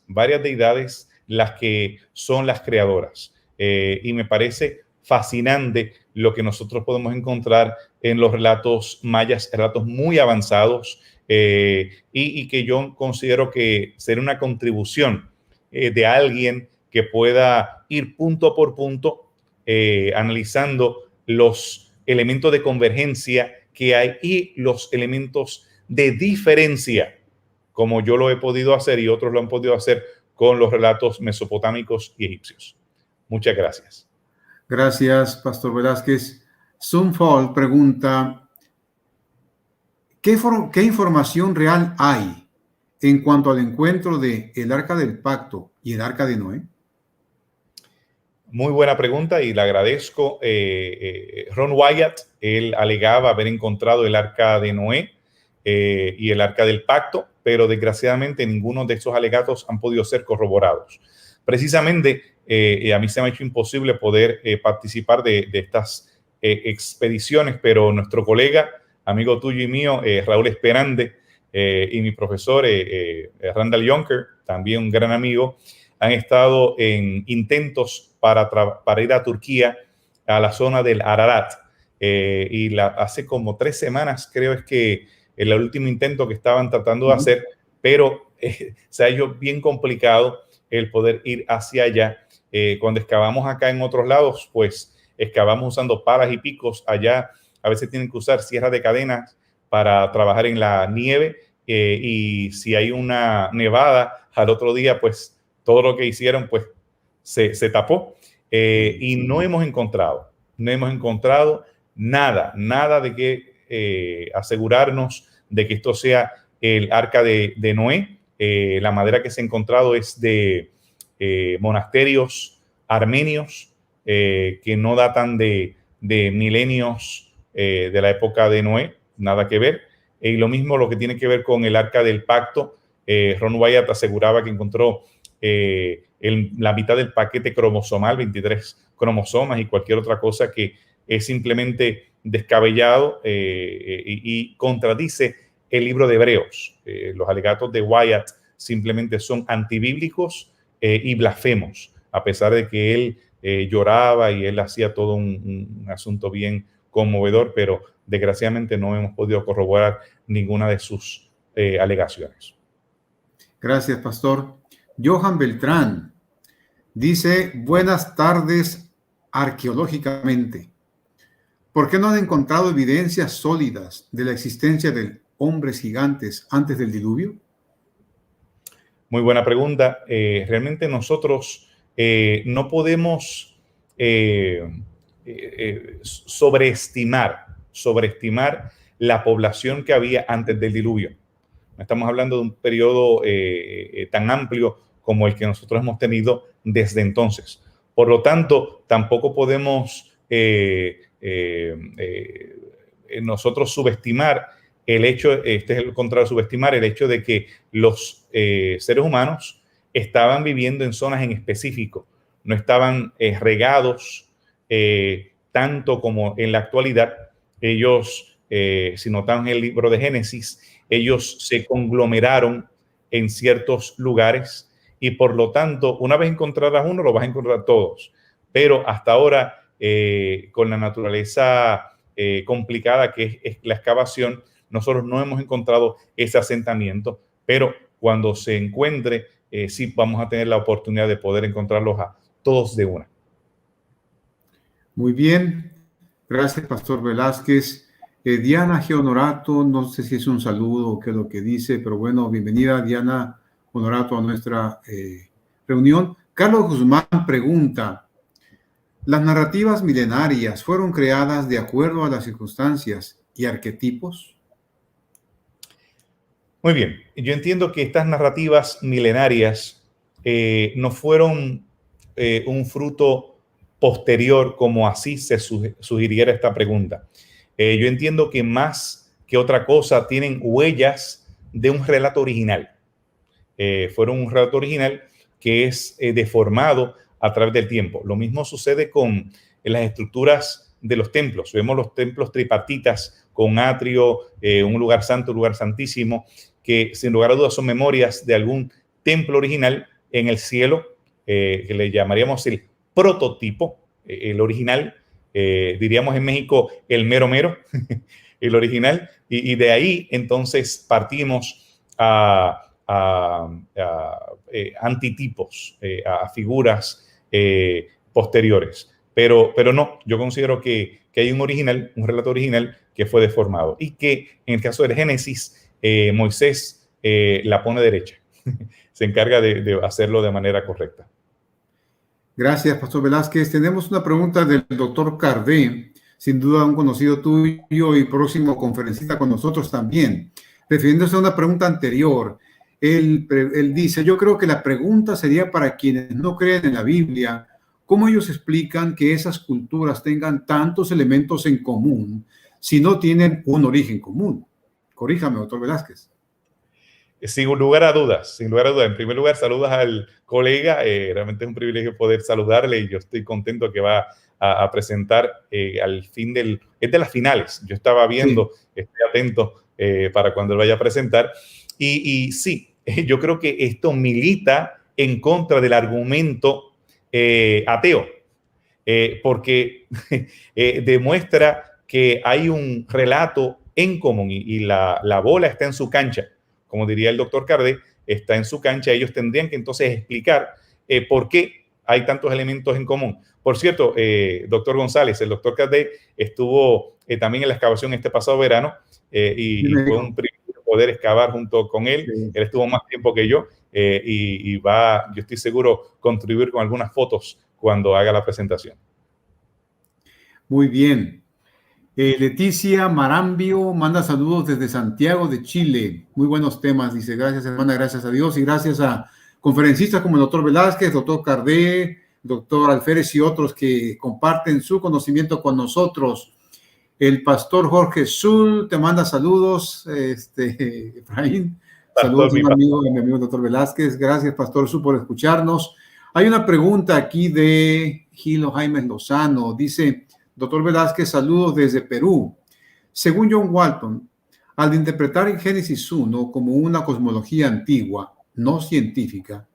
las que son las creadoras. Y me parece fascinante lo que nosotros podemos encontrar en los relatos mayas, relatos muy avanzados, y que yo considero que será una contribución de alguien que pueda ir punto por punto analizando los elementos de convergencia que hay y los elementos de diferencia, como yo lo he podido hacer y otros lo han podido hacer con los relatos mesopotámicos y egipcios. Muchas gracias. Gracias, Pastor Velázquez. Sunfall pregunta, ¿qué información real hay en cuanto al encuentro de el Arca del Pacto y el Arca de Noé? Muy buena pregunta y le agradezco. Ron Wyatt, él alegaba haber encontrado el Arca de Noé y el Arca del Pacto, pero desgraciadamente ninguno de estos alegatos han podido ser corroborados. Precisamente, a mí se me ha hecho imposible poder participar de estas expediciones, pero nuestro colega, amigo tuyo y mío, Raúl Esperande, y mi profesor, Randall Yonker, también un gran amigo, han estado en intentos para ir a Turquía, a la zona del Ararat. Hace como 3 semanas, creo es que el último intento que estaban tratando de hacer, pero se ha hecho bien complicado el poder ir hacia allá. Cuando excavamos acá en otros lados, pues excavamos usando palas y picos. Allá a veces tienen que usar sierras de cadenas para trabajar en la nieve, y si hay una nevada al otro día, pues todo lo que hicieron pues se tapó, y no hemos encontrado nada de que asegurarnos de que esto sea el Arca de Noé. La madera que se ha encontrado es de monasterios armenios que no datan de milenios de la época de Noé, nada que ver. Y lo mismo lo que tiene que ver con el Arca del Pacto. Ron Wyatt aseguraba que encontró la mitad del paquete cromosomal, 23 cromosomas y cualquier otra cosa que es simplemente descabellado y contradice el libro de Hebreos. Los alegatos de Wyatt simplemente son antibíblicos y blasfemos, a pesar de que él lloraba y él hacía todo un asunto bien conmovedor, pero desgraciadamente no hemos podido corroborar ninguna de sus alegaciones. Gracias, Pastor. Johan Beltrán dice, buenas tardes arqueológicamente. ¿Por qué no han encontrado evidencias sólidas de la existencia de hombres gigantes antes del diluvio? Muy buena pregunta. Realmente nosotros no podemos sobreestimar la población que había antes del diluvio. No estamos hablando de un periodo tan amplio como el que nosotros hemos tenido desde entonces. Por lo tanto, tampoco podemos nosotros subestimar el hecho, este es el contrario, subestimar el hecho de que los seres humanos estaban viviendo en zonas en específico, no estaban regados tanto como en la actualidad. Ellos, si notamos en el libro de Génesis, ellos se conglomeraron en ciertos lugares y por lo tanto, una vez encontrarás uno, lo vas a encontrar todos. Pero hasta ahora, con la naturaleza complicada que es la excavación, nosotros no hemos encontrado ese asentamiento, pero cuando se encuentre, sí vamos a tener la oportunidad de poder encontrarlos a todos de una. Muy bien. Gracias, Pastor Velázquez. Diana G. Honorato, no sé si es un saludo o qué es lo que dice, pero bueno, bienvenida Diana Honorato a nuestra reunión. Carlos Guzmán pregunta, ¿las narrativas milenarias fueron creadas de acuerdo a las circunstancias y arquetipos? Muy bien, yo entiendo que estas narrativas milenarias no fueron un fruto posterior, como así se sugiriera esta pregunta. Yo entiendo que más que otra cosa tienen huellas de un relato original. Fueron un relato original que es deformado a través del tiempo. Lo mismo sucede con las estructuras de los templos. Vemos los templos tripartitas con atrio, un lugar santo, un lugar santísimo, que sin lugar a dudas son memorias de algún templo original en el cielo, que le llamaríamos el prototipo, el original, diríamos en México el mero mero, el original, y de ahí entonces partimos a antitipos, a figuras posteriores. Pero no, yo considero que hay un original, un relato original que fue deformado y que en el caso del Génesis, Moisés la pone derecha, se encarga de hacerlo de manera correcta. Gracias, Pastor Velázquez. Tenemos una pregunta del doctor Cardé, sin duda un conocido tuyo y próximo conferencista con nosotros también. Refiriéndose a una pregunta anterior, él dice, yo creo que la pregunta sería para quienes no creen en la Biblia, ¿cómo ellos explican que esas culturas tengan tantos elementos en común si no tienen un origen común? Corríjame, doctor Velázquez. Sin lugar a dudas, sin lugar a dudas. En primer lugar, saludos al colega. Realmente es un privilegio poder saludarle y yo estoy contento que va a presentar al fin es de las finales. Yo estaba viendo, estoy atento para cuando él vaya a presentar. Y sí, yo creo que esto milita en contra del argumento ateo, porque demuestra que hay un relato en común y la bola está en su cancha. Como diría el doctor Cardé, está en su cancha. Ellos tendrían que entonces explicar por qué hay tantos elementos en común. Por cierto, doctor González, el doctor Cardé estuvo también en la excavación este pasado verano y fue un privilegio poder excavar junto con él. Sí. Él estuvo más tiempo que yo y va, yo estoy seguro, contribuir con algunas fotos cuando haga la presentación. Muy bien. Leticia Marambio manda saludos desde Santiago de Chile. Muy buenos temas, dice. Gracias, hermana, gracias a Dios y gracias a conferencistas como el doctor Velázquez, doctor Cardé, doctor Alférez y otros que comparten su conocimiento con nosotros. El pastor Jorge Zul te manda saludos, Efraín. Saludos a mi amigo doctor Velázquez. Gracias, pastor Zul, por escucharnos. Hay una pregunta aquí de Gilo Jaime Lozano. Dice... Doctor Velázquez, saludos desde Perú. Según John Walton, al interpretar en Génesis 1 como una cosmología antigua, no científica,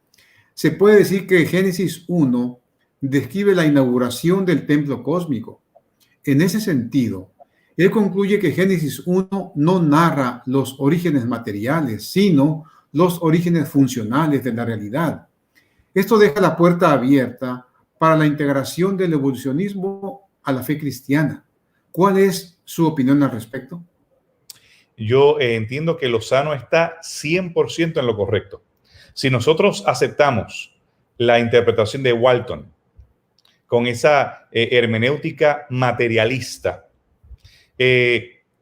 se puede decir que Génesis 1 describe la inauguración del templo cósmico. En ese sentido, él concluye que Génesis 1 no narra los orígenes materiales, sino los orígenes funcionales de la realidad. Esto deja la puerta abierta para la integración del evolucionismo a la fe cristiana. ¿Cuál es su opinión al respecto? Yo entiendo que Lozano está 100% en lo correcto. Si nosotros aceptamos la interpretación de Walton con esa hermenéutica materialista,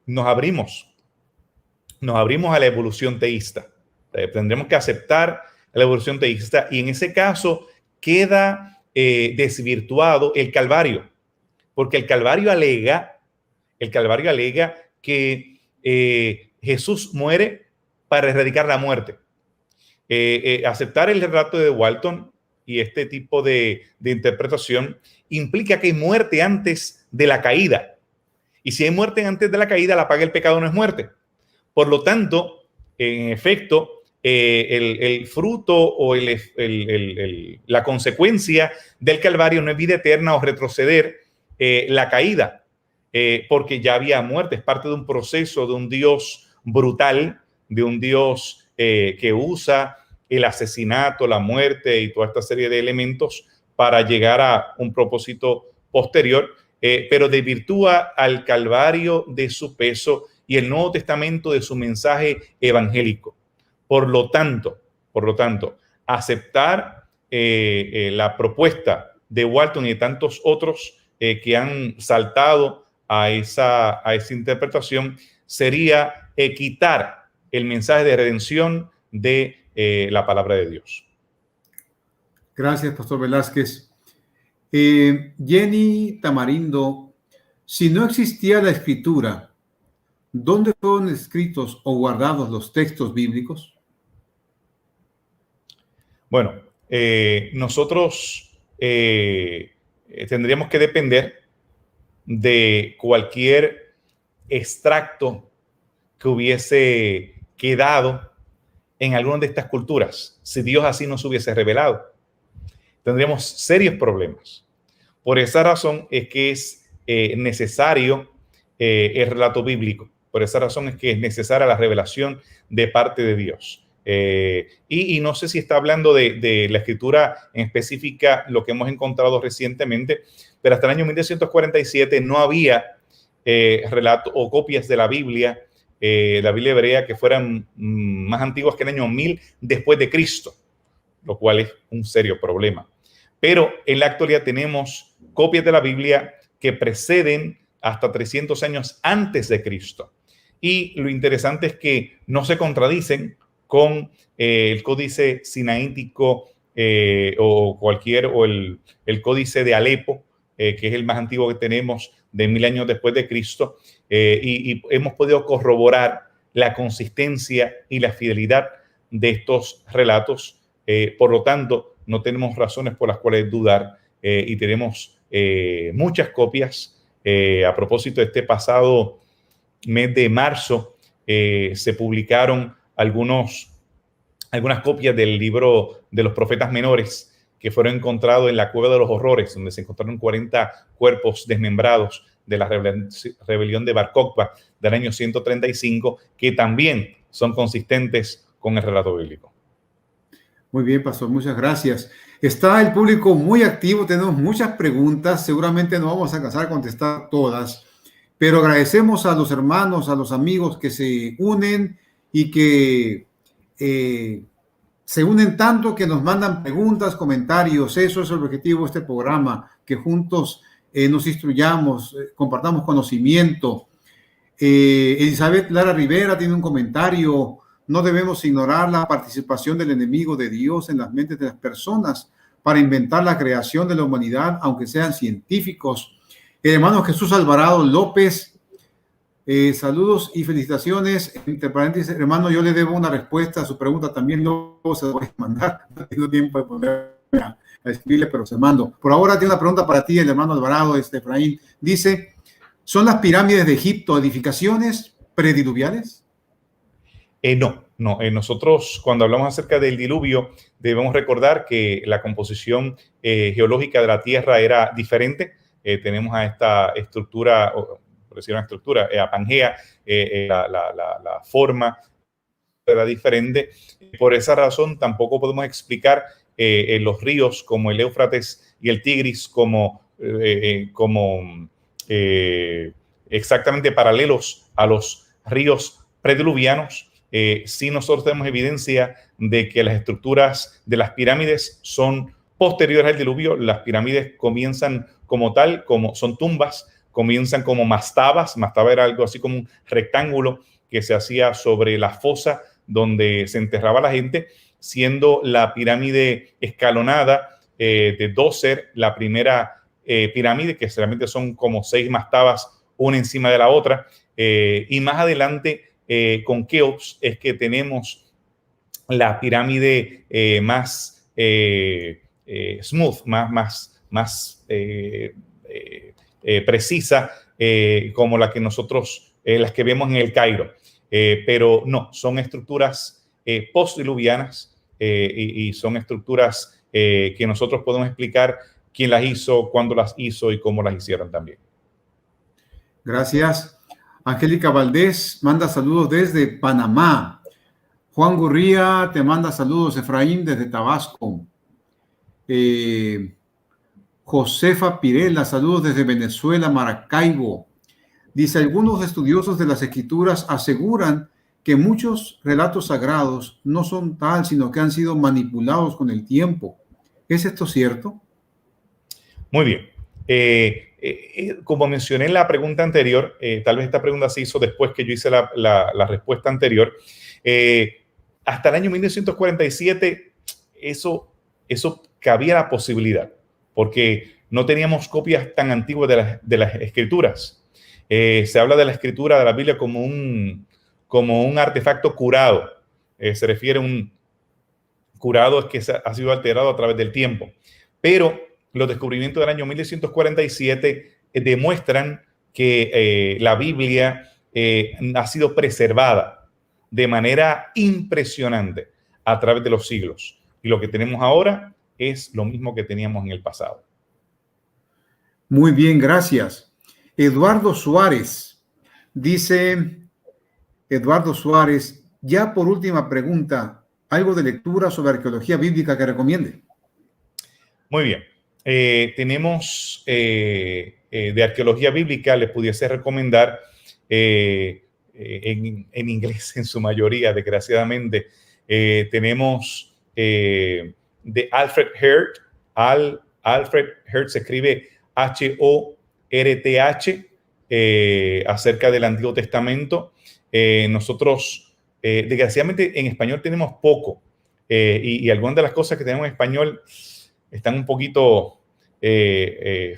nos abrimos a la evolución teísta. Tendremos que aceptar la evolución teísta y en ese caso queda desvirtuado el Calvario. Porque el Calvario alega que Jesús muere para erradicar la muerte. Aceptar el relato de Walton y este tipo de interpretación implica que hay muerte antes de la caída. Y si hay muerte antes de la caída, la paga del pecado no es muerte. Por lo tanto, en efecto, el fruto o la consecuencia del Calvario no es vida eterna o retroceder la caída, porque ya había muerte. Es parte de un proceso de un Dios brutal, de un Dios que usa el asesinato, la muerte y toda esta serie de elementos para llegar a un propósito posterior, pero desvirtúa al Calvario de su peso y el Nuevo Testamento de su mensaje evangélico. Por lo tanto, aceptar la propuesta de Walton y de tantos otros que han saltado a esa interpretación sería quitar el mensaje de redención de la palabra de Dios. Gracias, pastor Velázquez. Jenny Tamarindo, si no existía la escritura, ¿dónde fueron escritos o guardados los textos bíblicos? Bueno, nosotros tendríamos que depender de cualquier extracto que hubiese quedado en alguna de estas culturas, si Dios así nos hubiese revelado. Tendríamos serios problemas. Por esa razón es que es necesario el relato bíblico. Por esa razón es que es necesaria la revelación de parte de Dios. Y no sé si está hablando de la escritura en específica, lo que hemos encontrado recientemente, pero hasta el año 1947 no había relato o copias de la Biblia hebrea que fueran más antiguas que el año 1000 después de Cristo, lo cual es un serio problema. Pero en la actualidad tenemos copias de la Biblia que preceden hasta 300 años antes de Cristo. Y lo interesante es que no se contradicen con el códice sinaítico o el códice de Alepo, que es el más antiguo que tenemos de 1000 años después de Cristo, y hemos podido corroborar la consistencia y la fidelidad de estos relatos. Por lo tanto, no tenemos razones por las cuales dudar y tenemos muchas copias. A propósito, este pasado mes de marzo se publicaron algunas copias del libro de los profetas menores que fueron encontrados en la Cueva de los Horrores, donde se encontraron 40 cuerpos desmembrados de la rebelión de Bar Kokhba del año 135, que también son consistentes con el relato bíblico. Muy bien, pastor, muchas gracias. Está el público muy activo, tenemos muchas preguntas, seguramente no vamos a alcanzar a contestar todas, pero agradecemos a los hermanos, a los amigos que se unen y que se unen tanto que nos mandan preguntas, comentarios. Eso es el objetivo de este programa, que juntos nos instruyamos, compartamos conocimiento. Elizabeth Lara Rivera tiene un comentario. No debemos ignorar la participación del enemigo de Dios en las mentes de las personas para inventar la creación de la humanidad, aunque sean científicos. Hermano Jesús Alvarado López, saludos y felicitaciones. Entre paréntesis, hermano, yo le debo una respuesta a su pregunta también, luego se la voy a mandar. No tengo tiempo de poner a escribirle, pero se mando. Por ahora tiene una pregunta para ti, el hermano Alvarado, Efraín. Dice, ¿son las pirámides de Egipto edificaciones prediluviales? No. Nosotros cuando hablamos acerca del diluvio debemos recordar que la composición geológica de la Tierra era diferente. Tenemos a esta estructura, por decir una estructura, a Pangea, la forma era diferente. Por esa razón tampoco podemos explicar los ríos como el Éufrates y el Tigris como exactamente paralelos a los ríos prediluvianos. Sí, nosotros tenemos evidencia de que las estructuras de las pirámides son posteriores al diluvio. Las pirámides comienzan como tal, como son tumbas, comienzan como mastabas. Mastaba era algo así como un rectángulo que se hacía sobre la fosa donde se enterraba la gente, siendo la pirámide escalonada de Djoser la primera pirámide, que realmente son como 6 mastabas una encima de la otra, y más adelante con Keops es que tenemos la pirámide más smooth, más precisa, como la que nosotros, las que vemos en el Cairo. Pero no, son estructuras postdiluvianas y son estructuras que nosotros podemos explicar quién las hizo, cuándo las hizo y cómo las hicieron también. Gracias. Angélica Valdés manda saludos desde Panamá. Juan Gurría te manda saludos, Efraín, desde Tabasco. Josefa Pirela, saludos desde Venezuela, Maracaibo. Dice, algunos estudiosos de las escrituras aseguran que muchos relatos sagrados no son tal, sino que han sido manipulados con el tiempo. ¿Es esto cierto? Muy bien. Como mencioné en la pregunta anterior, tal vez esta pregunta se hizo después que yo hice la respuesta anterior. Hasta el año 1947, eso cabía la posibilidad, porque no teníamos copias tan antiguas de las escrituras. Se habla de la escritura de la Biblia como un artefacto curado. Se refiere a un curado que ha sido alterado a través del tiempo. Pero los descubrimientos del año 1947 demuestran que la Biblia ha sido preservada de manera impresionante a través de los siglos. Y lo que tenemos ahora es lo mismo que teníamos en el pasado. Muy bien, gracias. Eduardo Suárez dice, Eduardo Suárez, ya por última pregunta, ¿algo de lectura sobre arqueología bíblica que recomiende? Muy bien. Tenemos de arqueología bíblica, les pudiese recomendar en inglés en su mayoría, desgraciadamente. Tenemos de Alfred Hurt. Alfred Hurt se escribe H-O-R-T-H, acerca del Antiguo Testamento. Nosotros, desgraciadamente, en español tenemos poco, y algunas de las cosas que tenemos en español están un poquito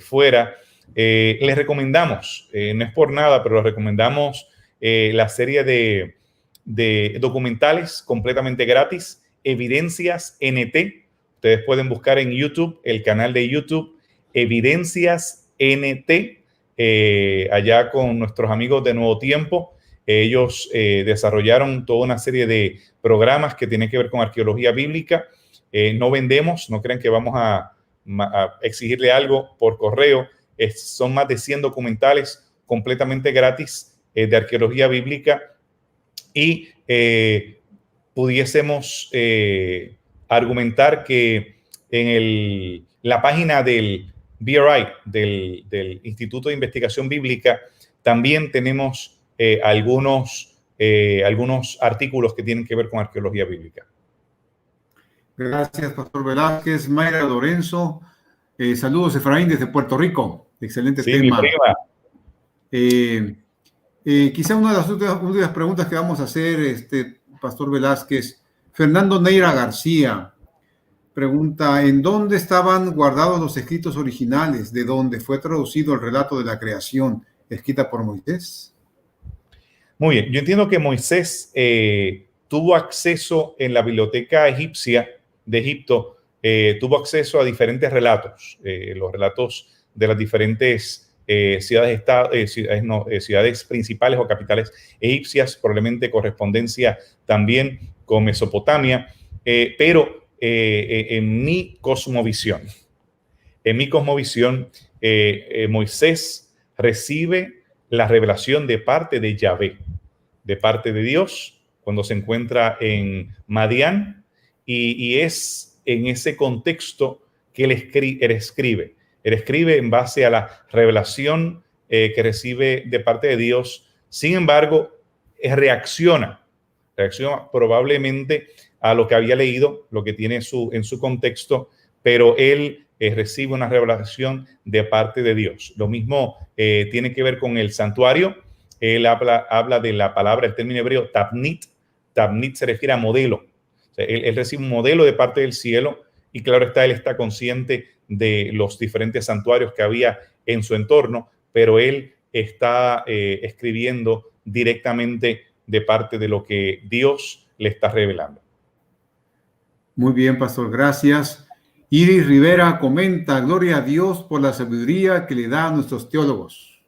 fuera. Les recomendamos, no es por nada, pero les recomendamos la serie de documentales completamente gratis, Evidencias NT. Ustedes pueden buscar en YouTube, el canal de YouTube, Evidencias NT, allá con nuestros amigos de Nuevo Tiempo. Ellos desarrollaron toda una serie de programas que tienen que ver con arqueología bíblica. No vendemos, no crean que vamos a exigirle algo por correo. Son más de 100 documentales completamente gratis de arqueología bíblica, y pudiésemos argumentar que en la página del BRI, del Instituto de Investigación Bíblica, también tenemos algunos artículos que tienen que ver con arqueología bíblica. Gracias, Pastor Velázquez. Mayra Lorenzo, saludos, Efraín, desde Puerto Rico. Excelente tema. Quizá una de las últimas preguntas que vamos a hacer, Pastor Velázquez, Fernando Neira García pregunta, ¿en dónde estaban guardados los escritos originales de donde fue traducido el relato de la creación escrita por Moisés? Muy bien, yo entiendo que Moisés tuvo acceso en la biblioteca egipcia de Egipto, tuvo acceso a diferentes relatos, los relatos de las diferentes ciudades principales o capitales egipcias, probablemente correspondencia también con Mesopotamia, pero en mi cosmovisión, Moisés recibe la revelación de parte de Yahvé, de parte de Dios, cuando se encuentra en Madián, y es en ese contexto que él escribe. Él escribe en base a la revelación que recibe de parte de Dios. Sin embargo, reacciona probablemente a lo que había leído, lo que tiene en su contexto, pero él recibe una revelación de parte de Dios. Lo mismo tiene que ver con el santuario. Él habla de la palabra, el término hebreo, tabnit. Tabnit se refiere a modelo. O sea, él recibe un modelo de parte del cielo, y claro está, él está consciente de los diferentes santuarios que había en su entorno, pero él está escribiendo directamente de parte de lo que Dios le está revelando. Muy bien, pastor, gracias. Iris Rivera comenta, gloria a Dios por la sabiduría que le da a nuestros teólogos.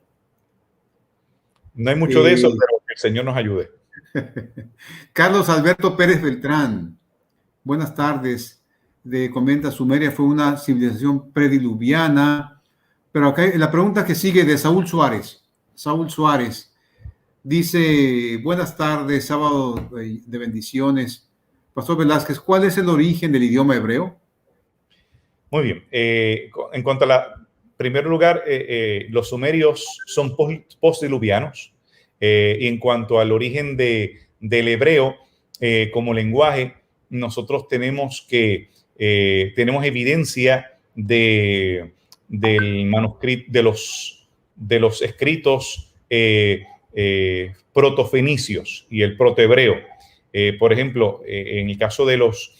No hay mucho de eso, pero que el Señor nos ayude. Carlos Alberto Pérez Beltrán, buenas tardes. Comenta, Sumeria fue una civilización prediluviana, pero acá la pregunta que sigue de Saúl Suárez. Saúl Suárez dice, buenas tardes, sábado de bendiciones. Pastor Velázquez, ¿cuál es el origen del idioma hebreo? Muy bien. En cuanto a primer lugar, los sumerios son postdiluvianos. Y en cuanto al origen del hebreo como lenguaje, nosotros tenemos evidencia del manuscrito, de los escritos protofenicios y el protohebreo. Por ejemplo, en el caso de los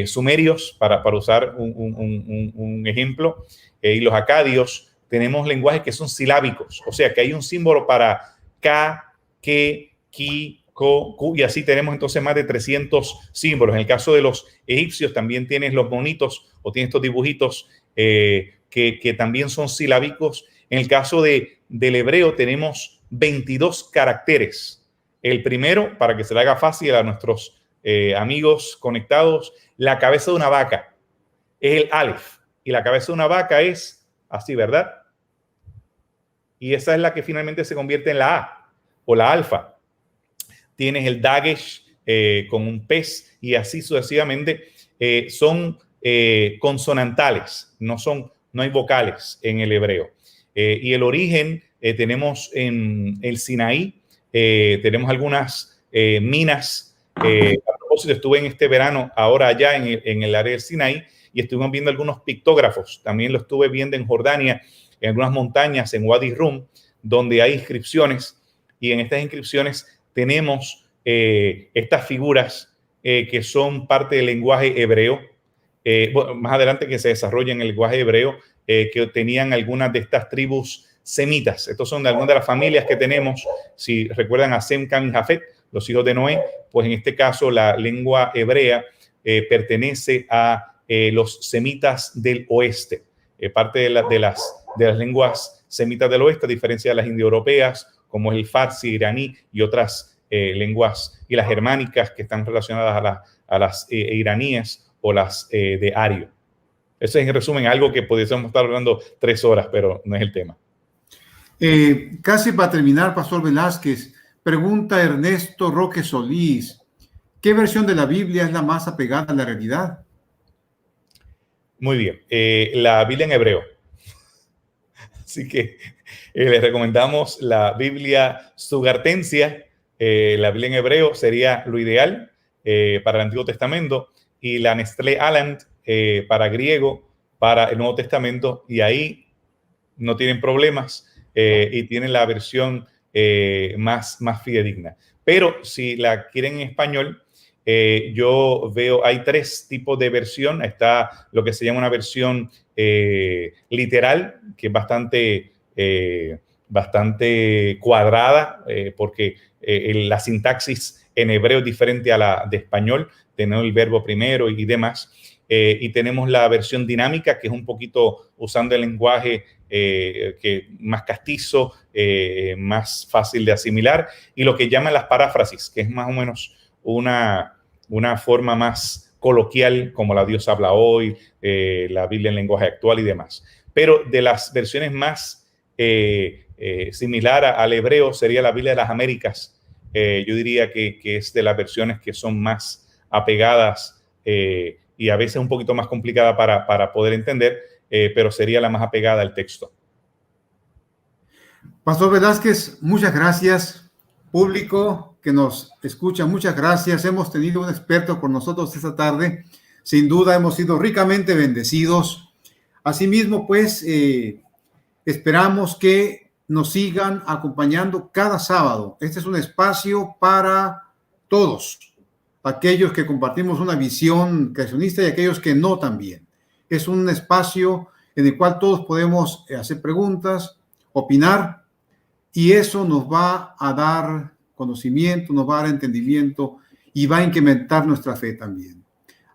sumerios, para usar un ejemplo, y los acadios, tenemos lenguajes que son silábicos, o sea que hay un símbolo para ka, ke, ki, ko, ku, y así tenemos entonces más de 300 símbolos. En el caso de los egipcios también tienes los monitos o tienes estos dibujitos que también son silábicos. En el caso del hebreo tenemos 22 caracteres. El primero, para que se le haga fácil a nuestros amigos conectados, la cabeza de una vaca es el alef, y la cabeza de una vaca es así, ¿verdad? Y esa es la que finalmente se convierte en la A o la alfa. Tienes el dagesh con un pez y así sucesivamente. Son consonantales, no hay vocales en el hebreo. Y el origen tenemos en el Sinaí, tenemos algunas minas. A propósito, estuve en este verano ahora allá en el área del Sinaí y estuvimos viendo algunos pictógrafos. También lo estuve viendo en Jordania, en algunas montañas, en Wadi Rum, donde hay inscripciones, y en estas inscripciones tenemos estas figuras que son parte del lenguaje hebreo, bueno, más adelante que se desarrolla en el lenguaje hebreo, que tenían algunas de estas tribus semitas. Estos son de algunas de las familias que tenemos. Si recuerdan a Sem, Cam y Jafet, los hijos de Noé, pues en este caso la lengua hebrea pertenece a los semitas del oeste, parte de las lenguas semitas del oeste, a diferencia de las indoeuropeas, como es el farsi, iraní y otras lenguas, y las germánicas que están relacionadas a las iraníes o las de ario. Eso es en resumen algo que pudiésemos estar hablando 3 horas, pero no es el tema. Casi para terminar, Pastor Velázquez, pregunta Ernesto Roque Solís, ¿qué versión de la Biblia es la más apegada a la realidad? Muy bien, la Biblia en hebreo. Así que les recomendamos la Biblia Sugartensia. La Biblia en hebreo sería lo ideal para el Antiguo Testamento, y la Nestlé Aland para griego, para el Nuevo Testamento, y ahí no tienen problemas y tienen la versión más fidedigna. Pero si la quieren en español, yo veo, hay 3 tipos de versión. Está lo que se llama una versión literal, que es bastante cuadrada, porque la sintaxis en hebreo es diferente a la de español, tenemos el verbo primero y demás. Y tenemos la versión dinámica, que es un poquito usando el lenguaje que más castizo, más fácil de asimilar, y lo que llaman las paráfrasis, que es más o menos una forma más coloquial, como la Dios habla hoy, la Biblia en lenguaje actual y demás. Pero de las versiones más similar al hebreo sería la Biblia de las Américas. Yo diría que es de las versiones que son más apegadas y a veces un poquito más complicada para poder entender, pero sería la más apegada al texto. Pastor Velázquez, muchas gracias. Público que nos escucha, muchas gracias. Hemos tenido un experto con nosotros esta tarde. Sin duda hemos sido ricamente bendecidos. Asimismo, pues, esperamos que nos sigan acompañando cada sábado. Este es un espacio para todos, aquellos que compartimos una visión creacionista y aquellos que no también. Es un espacio en el cual todos podemos hacer preguntas, opinar, y eso nos va a dar conocimiento, nos va a dar entendimiento y va a incrementar nuestra fe también.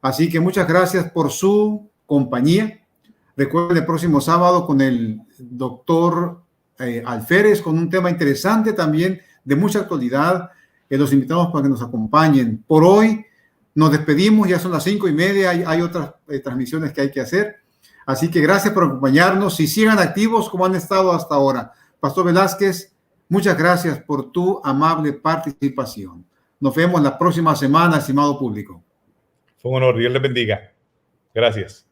Así que muchas gracias por su compañía. Recuerden el próximo sábado con el doctor Alférez, con un tema interesante también de mucha actualidad. Los invitamos para que nos acompañen. Por hoy nos despedimos, ya son las 5:30, hay otras transmisiones que hay que hacer. Así que gracias por acompañarnos y sigan activos como han estado hasta ahora. Pastor Velázquez, muchas gracias por tu amable participación. Nos vemos la próxima semana, estimado público. Fue un honor, Dios les bendiga. Gracias.